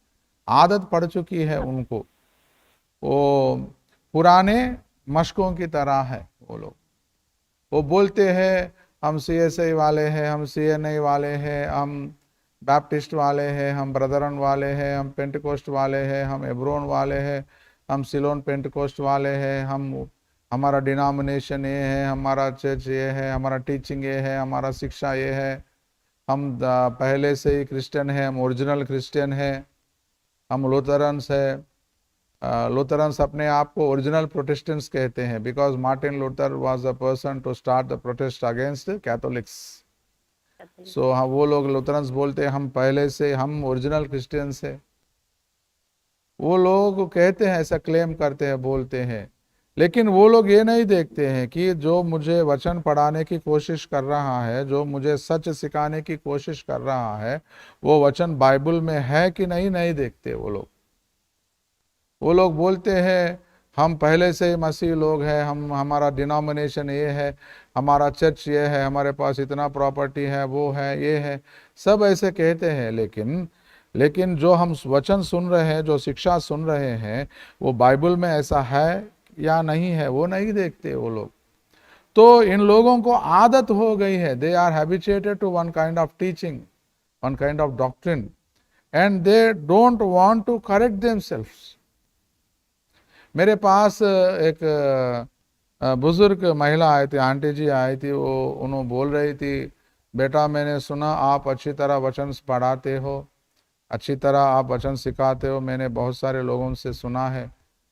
आदत पड़ चुकी है उनको। वो पुराने मशकों की तरह है वो लोग। वो बोलते हैं हम सीएसआई वाले हैं, हम सीएनआई वाले हैं, हम बैप्टिस्ट वाले हैं, हम ब्रदरन वाले हैं, हम पेंटकोस्ट वाले हैं, हम एब्रोन वाले हैं, हम सिलोन पेंटकोस्ट वाले हैं, हम हमारा डिनोमिनेशन ये है, हमारा चर्च ये है, हमारा टीचिंग ये है, हमारा शिक्षा ये है, हम पहले से ही क्रिश्चियन हैं, हम ओरिजिनल क्रिश्चियन हैं, हम लूथरन्स हैं। लूथरन्स अपने आप को ओरिजिनल प्रोटेस्टेंट्स कहते हैं, because Martin Luther was the person to start the protest against Catholics. So हाँ, वो लोग लूथरन्स बोलते हैं हम पहले से हम ओरिजिनल क्रिश्चियंस है। वो लोग कहते हैं, ऐसा क्लेम करते हैं, बोलते हैं, लेकिन वो लोग ये नहीं देखते हैं कि जो मुझे वचन पढ़ाने की कोशिश कर रहा है, जो मुझे सच सिखाने की कोशिश कर रहा है, वो वचन बाइबल में है कि नहीं, नहीं देखते वो लोग। वो लोग बोलते हैं हम पहले से ही मसीह लोग हैं, हम हमारा डिनोमिनेशन ये है, हमारा चर्च ये है, हमारे पास इतना प्रॉपर्टी है, वो है, ये है, सब ऐसे कहते हैं। लेकिन जो हम वचन सुन रहे हैं, जो शिक्षा सुन रहे हैं, वो बाइबल में ऐसा है या नहीं है, वो नहीं देखते वो लोग। तो इन लोगों को आदत हो गई है, they are habituated to one kind of teaching, one kind of doctrine, and they don't want to correct themselves. मेरे पास एक बुजुर्ग महिला आई थी, आंटी जी आई थी। वो उन्होंने बोल रही थी, बेटा मैंने सुना आप अच्छी तरह वचन पढ़ाते हो, अच्छी तरह आप वचन सिखाते हो, मैंने बहुत सारे लोगों से सुना है,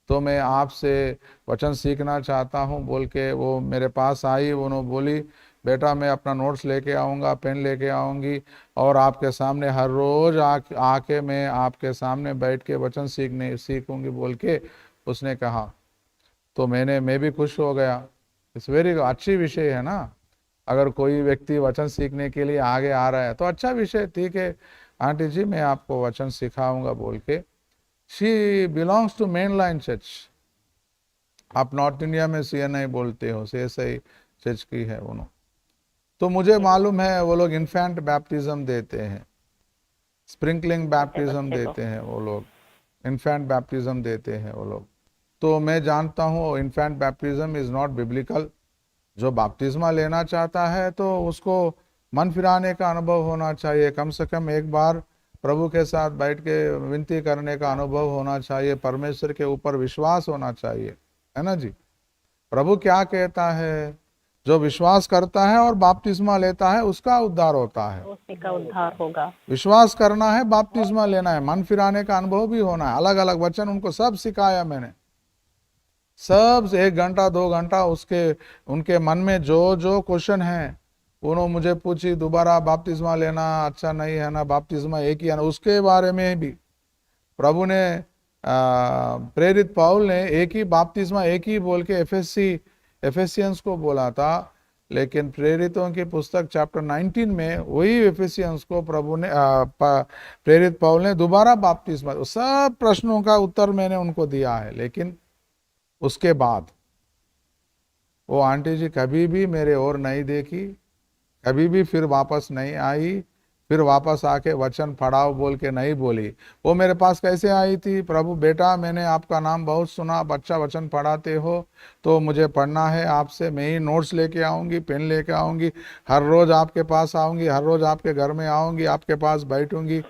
तो मैं आपसे वचन सीखना चाहता हूँ बोल के वो मेरे पास आई। उन्होंने बोली, बेटा मैं अपना नोट्स लेके आऊँगा, पेन लेके आऊँगी, और आपके सामने हर रोज़ आके मैं आपके सामने बैठ के वचन सीखूँगी बोल के उसने कहा। तो मैं भी खुश हो गया। इट्स वेरी अच्छी विषय है ना, अगर कोई व्यक्ति वचन सीखने के लिए आगे आ रहा है तो अच्छा विषय, ठीक है आंटी जी मैं आपको वचन सिखाऊंगा बोल के। She belongs to main line church. आप नॉर्थ इंडिया में सीएनआई बोलते हो, सीएसआई चर्च की है उन्होंने। तो मुझे मालूम है वो लोग इन्फेंट बैप्टिज्म देते हैं, स्प्रिंकलिंग बैप्टिज्म देते हैं वो लोग, इन्फेंट बैप्टिज्म देते हैं वो लोग। तो मैं जानता हूँ infant baptism is not biblical. जो बैप्टिज्मा लेना चाहता है तो उसको मन फिराने का अनुभव होना चाहिए, कम से कम एक बार प्रभु के साथ बैठ के विनती करने का अनुभव होना चाहिए, परमेश्वर के ऊपर विश्वास होना चाहिए, है ना जी। प्रभु क्या कहता है, जो विश्वास करता है और बपतिस्मा लेता है उसका उद्धार होता है, उसी का उद्धार होगा। विश्वास विश्वास करना है, बपतिस्मा लेना है, मन फिराने का अनुभव भी होना है। अलग अलग वचन उनको सब सिखाया मैंने, सब 1 घंटा 2 घंटा उनके मन में जो जो क्वेश्चन है उन्होंने मुझे पूछी, दोबारा बपतिस्मा लेना अच्छा नहीं है ना, बपतिस्मा एक ही है ना, उसके बारे में भी प्रभु ने प्रेरित पौल ने एक ही बपतिस्मा एक ही बोल के एफेसियंस को बोला था। लेकिन प्रेरितों की पुस्तक चैप्टर 19 में वही एफेसियंस को प्रभु ने प्रेरित पौल ने दोबारा बपतिस्मा, सब प्रश्नों का उत्तर मैंने उनको दिया है। लेकिन उसके बाद वो आंटी जी कभी भी मेरे ओर नहीं देखी, कभी भी फिर वापस नहीं आई, फिर वापस आके वचन पढ़ाओ बोल के नहीं बोली। वो मेरे पास कैसे आई थी, प्रभु बेटा मैंने आपका नाम बहुत सुना, आप अच्छा वचन पढ़ाते हो, तो मुझे पढ़ना है आपसे, मैं ही नोट्स लेके आऊँगी, पेन लेके आऊँगी, हर रोज़ आपके पास आऊँगी, हर रोज़ आपके घर में आऊँगी, आपके पास बैठूँगी।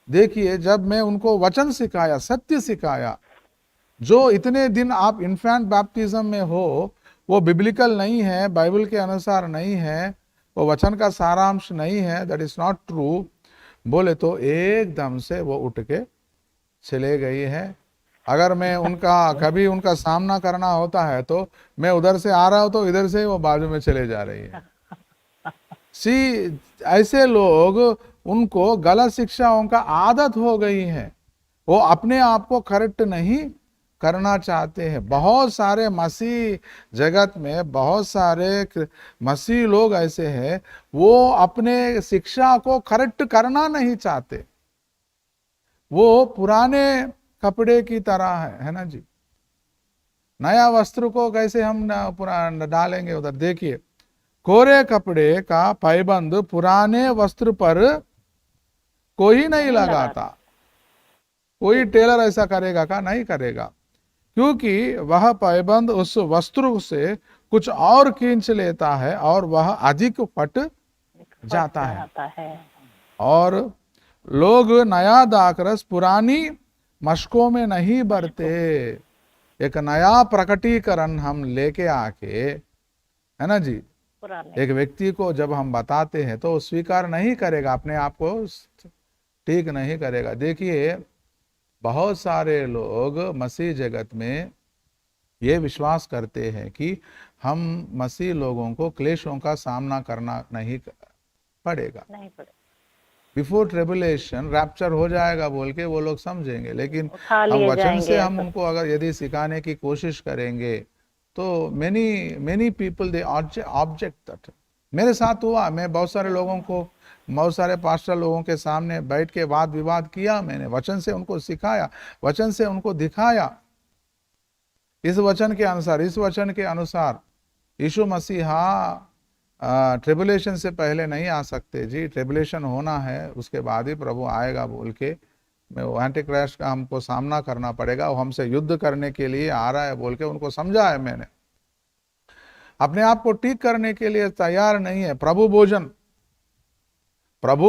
देखिए जब मैं उनको वचन सिखाया, सत्य सिखाया, जो इतने दिन आप इन्फेंट बैप्टिज्म में हो वो बिब्लिकल नहीं है, बाइबल के अनुसार नहीं है, वो वचन का सारांश नहीं है, दैट इज नॉट ट्रू बोले तो एकदम से वो उठ के चले गई है। अगर मैं कभी उनका सामना करना होता है तो मैं उधर से आ रहा हूं तो इधर से वो बाजू में चले जा रही है। ऐसे लोग, उनको गलत शिक्षाओं का आदत हो गई है, वो अपने आप को करेक्ट नहीं करना चाहते हैं। बहुत सारे मसीह जगत में बहुत सारे मसीह लोग ऐसे हैं, वो अपने शिक्षा को करेक्ट करना नहीं चाहते। वो पुराने कपड़े की तरह है ना जी। नया वस्त्र को कैसे हम पुराना डालेंगे उधर? देखिए, कोरे कपड़े का पैबंद पुराने वस्त्र पर कोई नहीं लगाता। कोई टेलर ऐसा करेगा का? नहीं करेगा, क्योंकि वह पैबंद उस वस्त्र से कुछ और खींच लेता है और वह अधिक फट जाता है। और लोग नया दाखरस पुरानी मशकों में नहीं भरते। एक नया प्रकटीकरण हम लेके आके, है ना जी, एक व्यक्ति को जब हम बताते हैं तो वो स्वीकार नहीं करेगा, अपने आप को ठीक नहीं करेगा। देखिए, बहुत सारे लोग मसीह जगत में ये विश्वास करते हैं कि हम मसीह लोगों को क्लेशों का सामना करना नहीं पड़ेगा। बिफोर ट्रिबुलेशन रैप्चर हो जाएगा बोल के वो लोग समझेंगे, लेकिन हम वचन से हम उनको अगर यदि सिखाने की कोशिश करेंगे तो many people they object that. मेरे साथ हुआ, मैं बहुत सारे लोगों को, बहुत सारे पास्टर लोगों के सामने बैठ के वाद विवाद किया। मैंने वचन से उनको सिखाया, वचन से उनको दिखाया, इस वचन के अनुसार, इस वचन के अनुसार यीशु मसीहा ट्रिबुलेशन से पहले नहीं आ सकते जी। ट्रिबुलेशन होना है, उसके बाद ही प्रभु आएगा बोल के, मैं वो एंटी क्राइस्ट का हमको सामना करना पड़ेगा, वो हमसे युद्ध करने के लिए आ रहा है बोल के उनको समझा है मैंने। अपने आप को ठीक करने के लिए तैयार नहीं है। प्रभु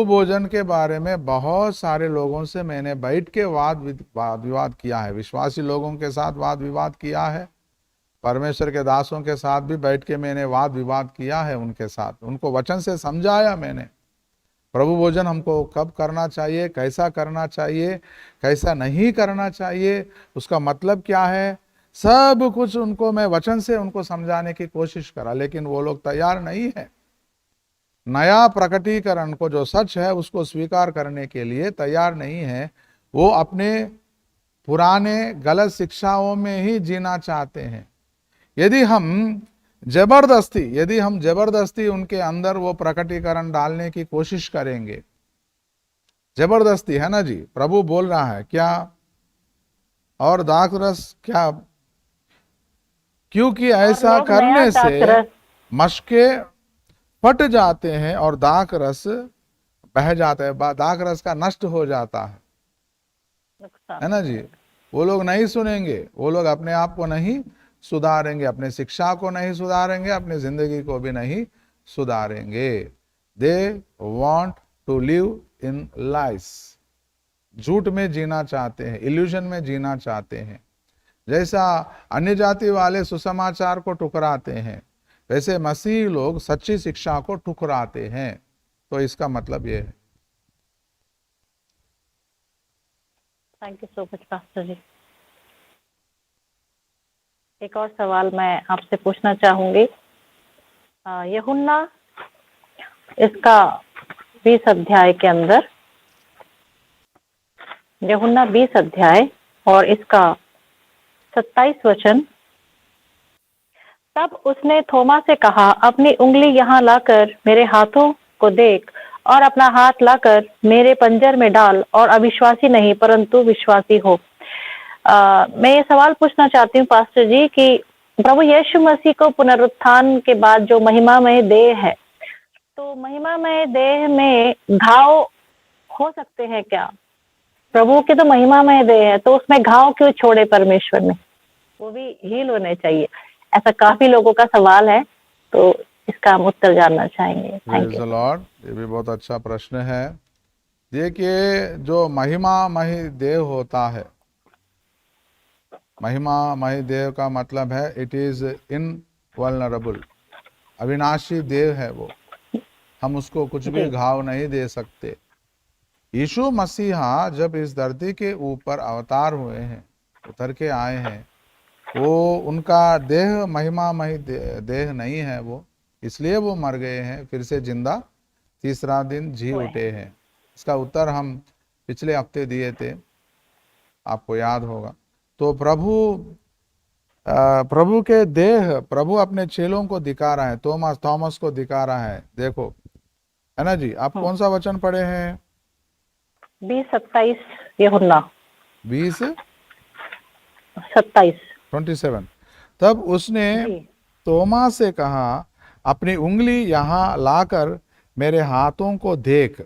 भोजन के बारे में बहुत सारे लोगों से मैंने बैठ के वाद विवाद किया है। विश्वासी लोगों के साथ वाद विवाद किया है, परमेश्वर के दासों के साथ भी बैठ के मैंने वाद विवाद किया है उनके साथ, उनको वचन से समझाया मैंने। प्रभु भोजन हमको कब करना चाहिए, कैसा करना चाहिए, कैसा नहीं करना चाहिए, उसका मतलब क्या है, सब कुछ उनको मैं वचन से उनको समझाने की कोशिश करा, लेकिन वो लोग तैयार नहीं है। नया प्रकटीकरण को जो सच है उसको स्वीकार करने के लिए तैयार नहीं है। वो अपने पुराने गलत शिक्षाओं में ही जीना चाहते हैं। यदि हम जबरदस्ती उनके अंदर वो प्रकटीकरण डालने की कोशिश करेंगे, जबरदस्ती है ना जी, प्रभु बोल रहा है क्या, और दाखरस क्या, क्योंकि ऐसा करने से मशके फट जाते हैं और दाखरस बह जाता है, दाखरस का नष्ट हो जाता है ना जी। वो लोग नहीं सुनेंगे, वो लोग अपने आप को नहीं सुधारेंगे, अपने शिक्षा को नहीं सुधारेंगे, अपनी जिंदगी को भी नहीं सुधारेंगे। They want to live in lies, झूठ में जीना चाहते हैं, इल्यूजन में जीना चाहते हैं। जैसा अन्य जाति वाले सुसमाचार को ठुकराते हैं, वैसे मसीह लोग सच्ची शिक्षा को ठुकराते हैं। तो इसका मतलब ये है। Thank you so much pastor ji. एक और सवाल मैं आपसे पूछना चाहूंगी। यूहन्ना इसका 20 अध्याय के अंदर, यूहन्ना 20 अध्याय और इसका 27 वचन, तब उसने थोमा से कहा, अपनी उंगली यहाँ लाकर मेरे हाथों को देख और अपना हाथ लाकर मेरे पंजर में डाल और अविश्वासी नहीं परंतु विश्वासी हो। मैं ये सवाल पूछना चाहती हूँ पास्टर जी कि प्रभु यीशु मसीह को पुनरुत्थान के बाद जो महिमामय देह है, तो महिमामय देह में घाव हो सकते हैं क्या? प्रभु के तो महिमामय देह है, तो उसमें घाव क्यों छोड़े परमेश्वर ने? वो भी हील होने चाहिए। ऐसा काफी लोगों का सवाल है, तो इसका हम उत्तर जानना चाहेंगे। Thank you Lord. ये भी बहुत अच्छा प्रश्न है। देखिए, जो महिमामय देह होता है, महिमामय देह का मतलब है इट इज इनवल्नरेबल, अविनाशी देह है वो, हम उसको कुछ भी घाव नहीं दे सकते। यीशु मसीहा जब इस धरती के ऊपर अवतार हुए हैं, उतर के आए हैं, वो उनका देह महिमामय देह नहीं है वो, इसलिए वो मर गए हैं, फिर से जिंदा तीसरा दिन जी उठे हैं। इसका उत्तर हम पिछले हफ्ते दिए थे, आपको याद होगा। तो प्रभु के देह प्रभु अपने चेलों को दिखा रहा है, थॉमस को दिखा रहा है। देखो, है ना जी। आप कौन सा वचन पढ़े हैं? 20:27 यूहन्ना 20:27। 27। तब उसने जी तोमा से कहा, अपनी उंगली यहाँ लाकर मेरे हाथों को देख,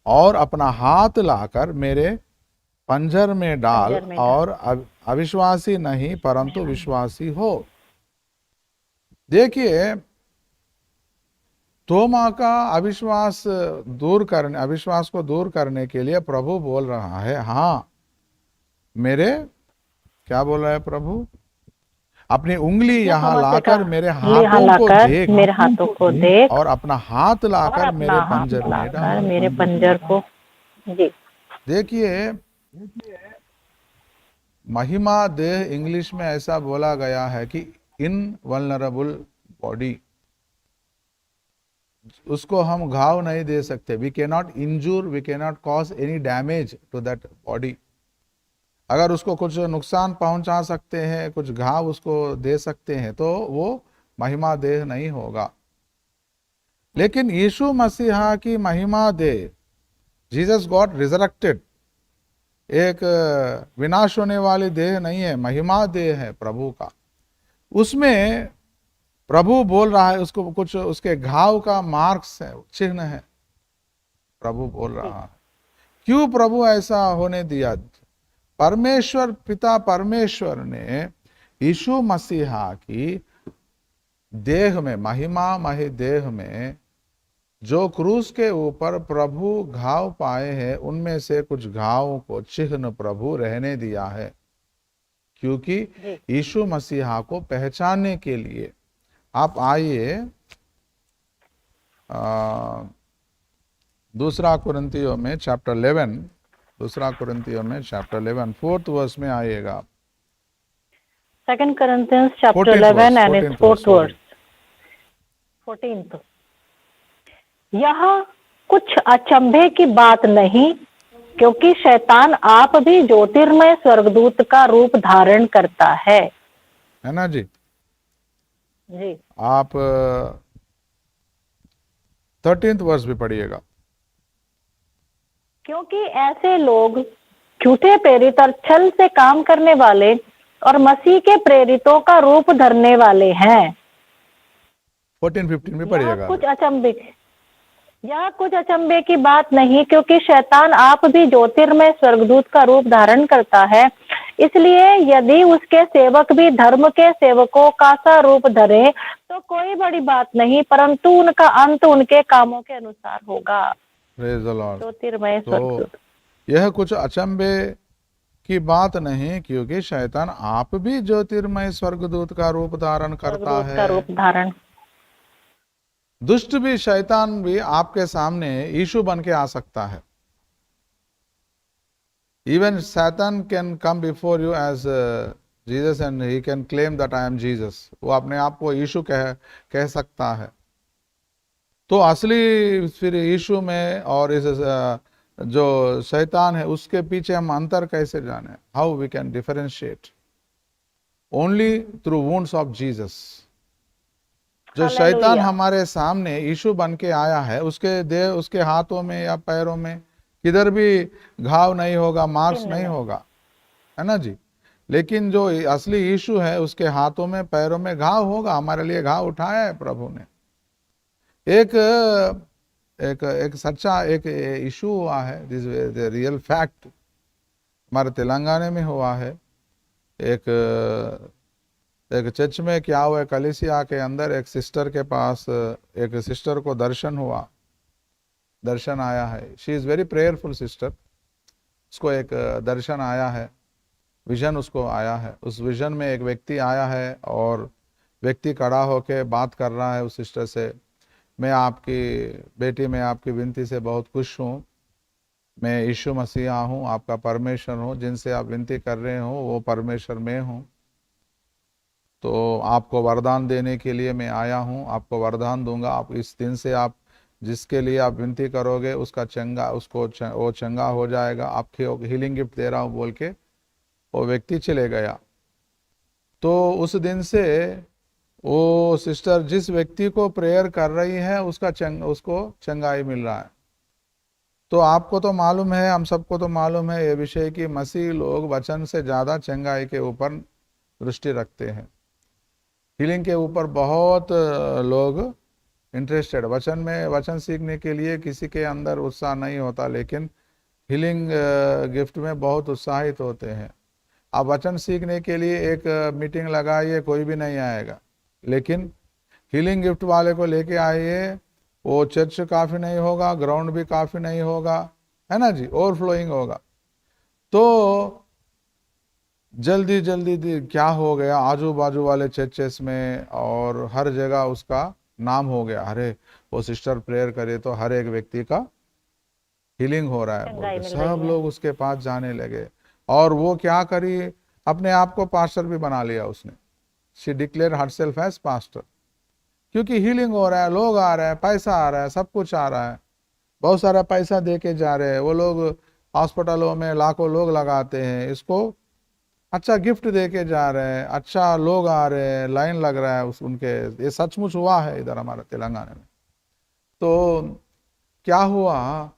और अपना हाथ लाकर मेरे पंजर में डाल, पंजर में डाल। और अविश्वासी नहीं परंतु विश्वासी हो। देखिए, तोमा का अविश्वास को दूर करने के लिए प्रभु बोल रहा है, हाँ क्या बोल रहा है प्रभु? अपनी उंगली यहाँ लाकर मेरे हाथों को देख, और अपना हाथ लाकर मेरे पंजर में डाल। मेरे पंजर को। जी देखिए, महिमा देह इंग्लिश में ऐसा बोला गया है कि इनवल्नरेबल बॉडी, उसको हम घाव नहीं दे सकते। We can not injure, we can not cause any damage to that body. अगर उसको कुछ नुकसान पहुंचा सकते हैं, कुछ घाव उसको दे सकते हैं, तो वो महिमा देह नहीं होगा। लेकिन यीशु मसीहा की महिमा देह, जीसस गॉट रिजरेक्टेड, एक विनाश होने वाली देह नहीं है, महिमा देह है प्रभु का। उसमें प्रभु बोल रहा है, उसको कुछ उसके घाव का मार्क्स है, चिन्ह है, प्रभु बोल रहा है। क्यों प्रभु ऐसा होने दिया? परमेश्वर पिता परमेश्वर ने यीशु मसीहा की देह में, महिमामय देह में, जो क्रूस के ऊपर प्रभु घाव पाए हैं, उनमें से कुछ घावों को चिन्ह प्रभु रहने दिया है, क्योंकि यीशु मसीहा को पहचानने के लिए। आप आइए 2 कुरिन्थियों में चैप्टर 11, 2 कुरिन्थियों में चैप्टर 11 4th वर्स में आइएगा। 2 Corinthians chapter 11 and its 4th verse। 14th। यह कुछ अचंभे की बात नहीं, क्योंकि शैतान आप भी ज्योतिर्मय स्वर्गदूत का रूप धारण करता है ना जी। जी आप 13th वर्स भी पढ़िएगा। क्योंकि ऐसे लोग झूठे प्रेरित और छल से काम करने वाले और मसीह के प्रेरितों का रूप धरने वाले हैं। 14-15 में पढ़िएगा। यह कुछ अचंभे की बात नहीं, क्योंकि शैतान आप भी ज्योतिर्मय स्वर्गदूत का रूप धारण करता है। इसलिए यदि उसके सेवक भी धर्म के सेवकों का सा रूप धरे, तो कोई बड़ी बात नहीं, परंतु उनका अंत उनके कामों के अनुसार होगा। ज्योतिर्मय स्वर्गदूत। यह कुछ अचंभे की बात नहीं, क्योंकि शैतान आप भी ज्योतिर्मय स्वर्गदूत का रूप धारण करता है। दुष्ट भी, शैतान भी आपके सामने यीशु बन के आ सकता है। Even Satan can come before you as Jesus and he can claim that I am Jesus। वो अपने आप को यीशु कह सकता है। तो असली फिर यीशु में और इस जो शैतान है उसके पीछे हम अंतर कैसे जाने? How we can differentiate? Only through wounds of Jesus. जो शैतान हमारे सामने यीशु बन के आया है, उसके हाथों में या पैरों में किधर भी घाव नहीं होगा, मार्क्स नहीं होगा, है ना जी। लेकिन जो असली यीशु है, उसके हाथों में पैरों में घाव होगा। हमारे लिए घाव उठाया है प्रभु ने। एक सच्चा एक इशू हुआ है, दिस रियल फैक्ट, हमारे तेलंगाना में हुआ है। एक चर्च में क्या हुआ, कलीसिया के अंदर एक सिस्टर के पास एक सिस्टर को दर्शन आया है। She is very prayerful sister. उसको एक दर्शन आया है, विजन उसको आया है। उस विजन में एक व्यक्ति आया है और व्यक्ति खड़ा होकर बात कर रहा है उस सिस्टर से, मैं आपकी बेटी, मैं आपकी विनती से बहुत खुश हूँ। मैं यीशु मसीहा हूँ, आपका परमेश्वर हूँ। जिनसे आप विनती कर रहे हो वो परमेश्वर मैं हूँ। तो आपको वरदान देने के लिए मैं आया हूँ, आपको वरदान दूंगा। आप इस दिन से आप जिसके लिए आप विनती करोगे वो चंगा हो जाएगा। आपके हीलिंग गिफ्ट दे रहा हूँ बोल के वो व्यक्ति चले गया। तो उस दिन से वो सिस्टर जिस व्यक्ति को प्रेयर कर रही है उसको चंगाई मिल रहा है। तो आपको तो मालूम है, हम सबको तो मालूम है ये विषय कि मसीह लोग वचन से ज़्यादा चंगाई के ऊपर दृष्टि रखते हैं। हीलिंग के ऊपर बहुत लोग इंटरेस्टेड, वचन सीखने के लिए किसी के अंदर उत्साह नहीं होता, लेकिन हीलिंग गिफ्ट में बहुत उत्साहित होते हैं। आप वचन सीखने के लिए एक मीटिंग लगाइए, कोई भी नहीं आएगा, लेकिन हीलिंग गिफ्ट वाले को लेके आइए, वो चर्च काफ़ी नहीं होगा, ग्राउंड भी काफ़ी नहीं होगा, है ना जी, ओवरफ्लोइंग होगा। तो जल्दी जल्दी क्या हो गया, आजू बाजू वाले चर्चेस में और हर जगह उसका नाम हो गया, अरे वो सिस्टर प्रेयर करे तो हर एक व्यक्ति का हीलिंग हो रहा है बोल के सब लोग उसके पास जाने लगे। और वो क्या करी, अपने आप को पास्टर भी बना लिया उसने। She declare herself as pastor, क्योंकि हीलिंग हो रहा है, लोग आ रहे हैं, पैसा आ रहा है, सब कुछ आ रहा है, बहुत सारा पैसा दे के जा रहे हैं वो लोग, हॉस्पिटलों में लाखों लोग लगाते हैं, इसको अच्छा गिफ्ट दे के जा रहे हैं, अच्छा लोग आ रहे हैं, लाइन लग रहा है उनके। ये सचमुच हुआ है इधर हमारे तेलंगाना में। तो क्या हुआ,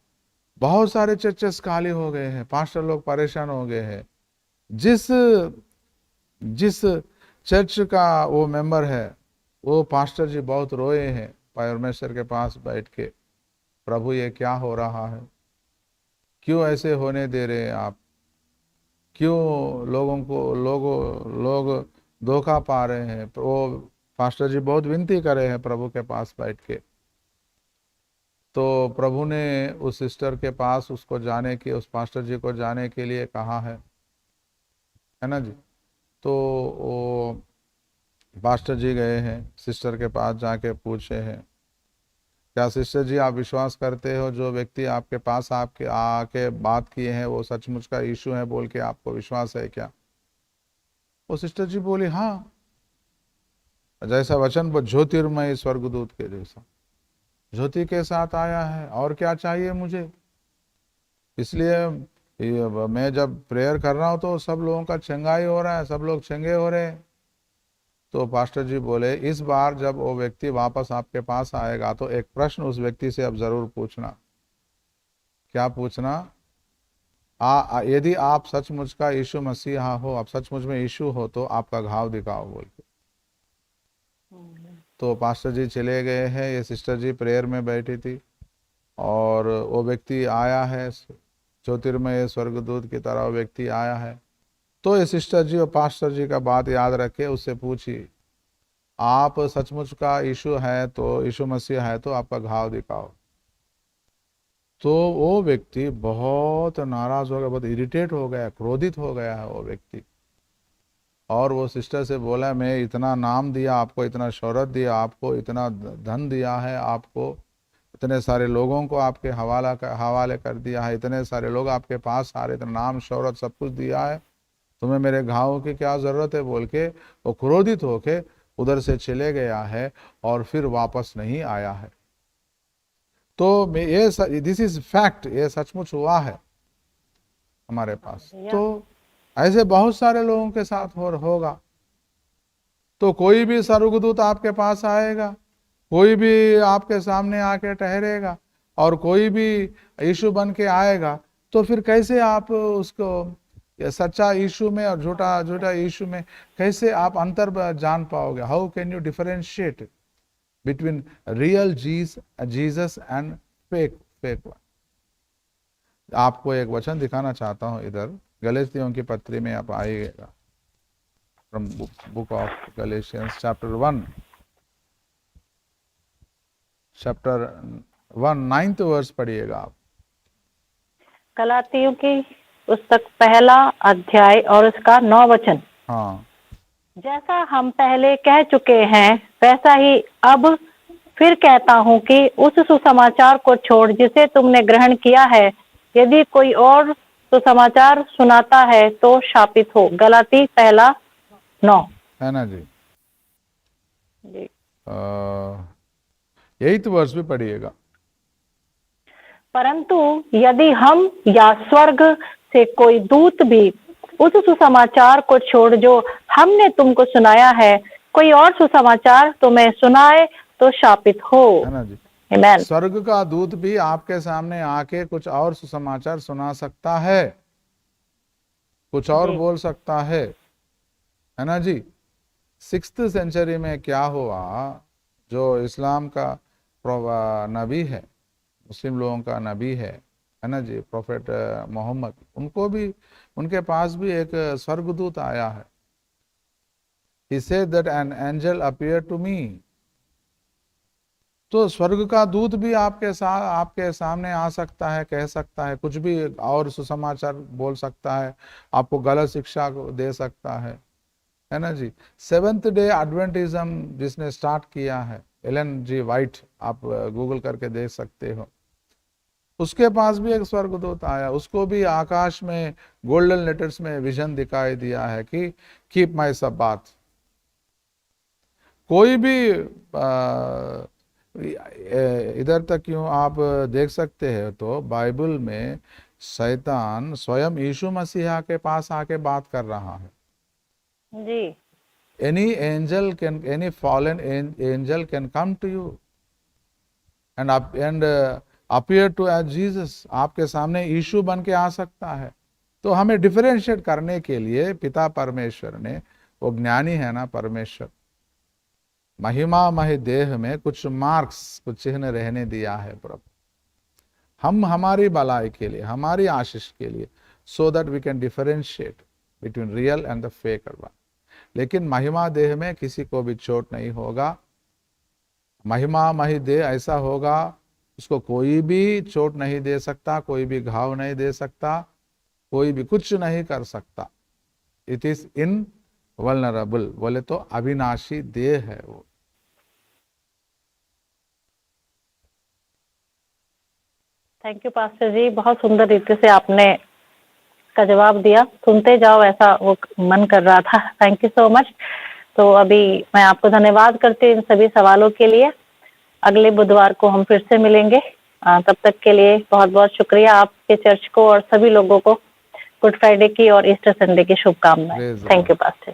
बहुत सारे चर्चेस खाली हो गए हैं, पास्टर लोग परेशान हो गए हैं। जिस चर्च का वो मेंबर है, वो पास्टर जी बहुत रोए हैं परमेश्वर के पास बैठ के, प्रभु ये क्या हो रहा है, क्यों ऐसे होने दे रहे हैं आप, क्यों लोग धोखा पा रहे हैं। वो पास्टर जी बहुत विनती कर रहे हैं प्रभु के पास बैठ के। तो प्रभु ने उस सिस्टर के पास उसको जाने के, उस पास्टर जी को जाने के लिए कहा है ना जी। तो वो पास्टर जी गए हैं, सिस्टर के पास जाके पूछे हैं, क्या सिस्टर जी आप विश्वास करते हो जो व्यक्ति आपके पास आपके आके बात किए हैं वो सचमुच का यीशु है बोल के, आपको विश्वास है क्या? वो सिस्टर जी बोली हाँ, जैसा वचन ज्योतिर्मय स्वर्गदूत के जैसा ज्योति के साथ आया है, और क्या चाहिए मुझे। इसलिए मैं जब प्रेयर कर रहा हूँ तो सब लोगों का चंगाई हो रहा है, सब लोग चंगे हो रहे हैं। तो पास्टर जी बोले इस बार जब वो व्यक्ति वापस आपके पास आएगा तो एक प्रश्न उस व्यक्ति से अब जरूर पूछना। क्या पूछना? यदि आप सचमुच का यीशु मसीहा हो, आप सचमुच में यीशु हो, तो आपका घाव दिखाओ बोल के। तो पास्टर जी चले गए हैं, ये सिस्टर जी प्रेयर में बैठी थी और वो व्यक्ति आया है, ज्योतिर्मय स्वर्गदूत की तरह वो व्यक्ति आया है। तो ये सिस्टर जी और पास्टर जी का बात याद रखे, उससे पूछी आप सचमुच का यीशु है तो, यीशु मसीह है तो आपका घाव दिखाओ। तो वो व्यक्ति बहुत नाराज हो गया, बहुत इरिटेट हो गया, क्रोधित हो गया है वो व्यक्ति। और वो सिस्टर से बोला मैं इतना नाम दिया आपको, इतना शोहरत दिया आपको, इतना धन दिया है आपको, इतने सारे लोगों को आपके हवाले कर दिया है, इतने सारे लोग आपके पास आ रहे, इतना नाम शोहरत सब कुछ दिया है, तुम्हें मेरे घाव की क्या ज़रूरत है बोल के वो क्रोधित होके उधर से चले गया है और फिर वापस नहीं आया है। तो ये दिस इज फैक्ट, ये सचमुच हुआ है हमारे पास। तो ऐसे बहुत सारे लोगों के साथ होगा। तो कोई भी स्वर्गदूत आपके पास आएगा, कोई भी आपके सामने आके ठहरेगा और कोई भी यीशु बन के आएगा, तो फिर कैसे आप उसको सच्चा यीशु में और झूठा यीशु में कैसे आप अंतर जान पाओगे? How can you differentiate between real Jesus and fake one? आपको एक वचन दिखाना चाहता हूं, इधर गलातियों की पत्री में आप आइएगा, from book of Galatians chapter 1 9th verse पढ़िएगा आप। गलातियों की पुस्तक 1 अध्याय और उसका 9 वचन। हाँ, जैसा हम पहले कह चुके हैं वैसा ही अब फिर कहता हूँ कि उस सुसमाचार को छोड़ जिसे तुमने ग्रहण किया है, यदि कोई और सुसमाचार सुनाता है तो शापित हो। गलाती 1:9 है ना जी। जी। 8th वर्स भी पढ़िएगा। परंतु यदि हम या स्वर्ग से कोई दूत भी उस सुसमाचार को छोड़ जो हमने तुमको सुनाया है, कोई और सुसमाचार तुम्हें सुनाए तो शापित हो। है ना जी। आमीन। स्वर्ग का दूत भी आपके सामने आके कुछ और सुसमाचार सुना सकता है, कुछ और जी। बोल सकता है ना जी। 6th सेंचुरी में क्या हुआ, जो इस्लाम का नबी है, मुस्लिम लोगों का नबी है ना जी, प्रोफेट मोहम्मद, उनको भी, उनके पास भी एक स्वर्गदूत आया है। He said that an angel appeared to me. तो स्वर्ग का दूत भी आपके सामने आ सकता है, कह सकता है, कुछ भी और सुसमाचार बोल सकता है, आपको गलत शिक्षा दे सकता है ना जी। 7th डे एडवेंटिज्म जिसने स्टार्ट किया है, एलन जी वाइट, आप गूगल करके देख सकते हो, उसके पास भी एक स्वर्गदूत आया, उसको भी आकाश में गोल्डन लेटर्स में विजन दिखाई दिया है कि कीप माई सब्बात। कोई भी इधर तक क्यों आप देख सकते हैं, तो बाइबल में शैतान स्वयं यीशु मसीहा के पास आके बात कर रहा है जी। any fallen angel can come to you and appear to as Jesus, आपके सामने यीशु बन के आ सकता है। तो हमें डिफरेंशिएट करने के लिए पिता परमेश्वर ने, वो ज्ञानी है ना परमेश्वर, महिमामय देह में कुछ मार्क्स, कुछ चिन्ह रहने दिया है प्रभु, हम हमारी भलाई के लिए, हमारी आशीष के लिए, so that we can differentiate between real and the fake one. लेकिन महिमा देह में किसी को भी चोट नहीं होगा। महिमामय देह ऐसा होगा, उसको कोई भी चोट नहीं दे सकता, कोई भी घाव नहीं दे सकता, कोई भी कुछ नहीं कर सकता। इट इज इनवल्नरेबल, बोले तो अविनाशी देह है वो। थैंक यू पास्टर जी, बहुत सुंदर रीति से आपने का जवाब दिया, सुनते जाओ ऐसा वो मन कर रहा था। Thank you so much. तो अभी मैं आपको धन्यवाद करती हूँ इन सभी सवालों के लिए। अगले बुधवार को हम फिर से मिलेंगे। तब तक के लिए बहुत बहुत शुक्रिया आपके चर्च को और सभी लोगों को गुड फ्राइडे की और ईस्टर संडे की शुभकामनाएं। Thank you pastor.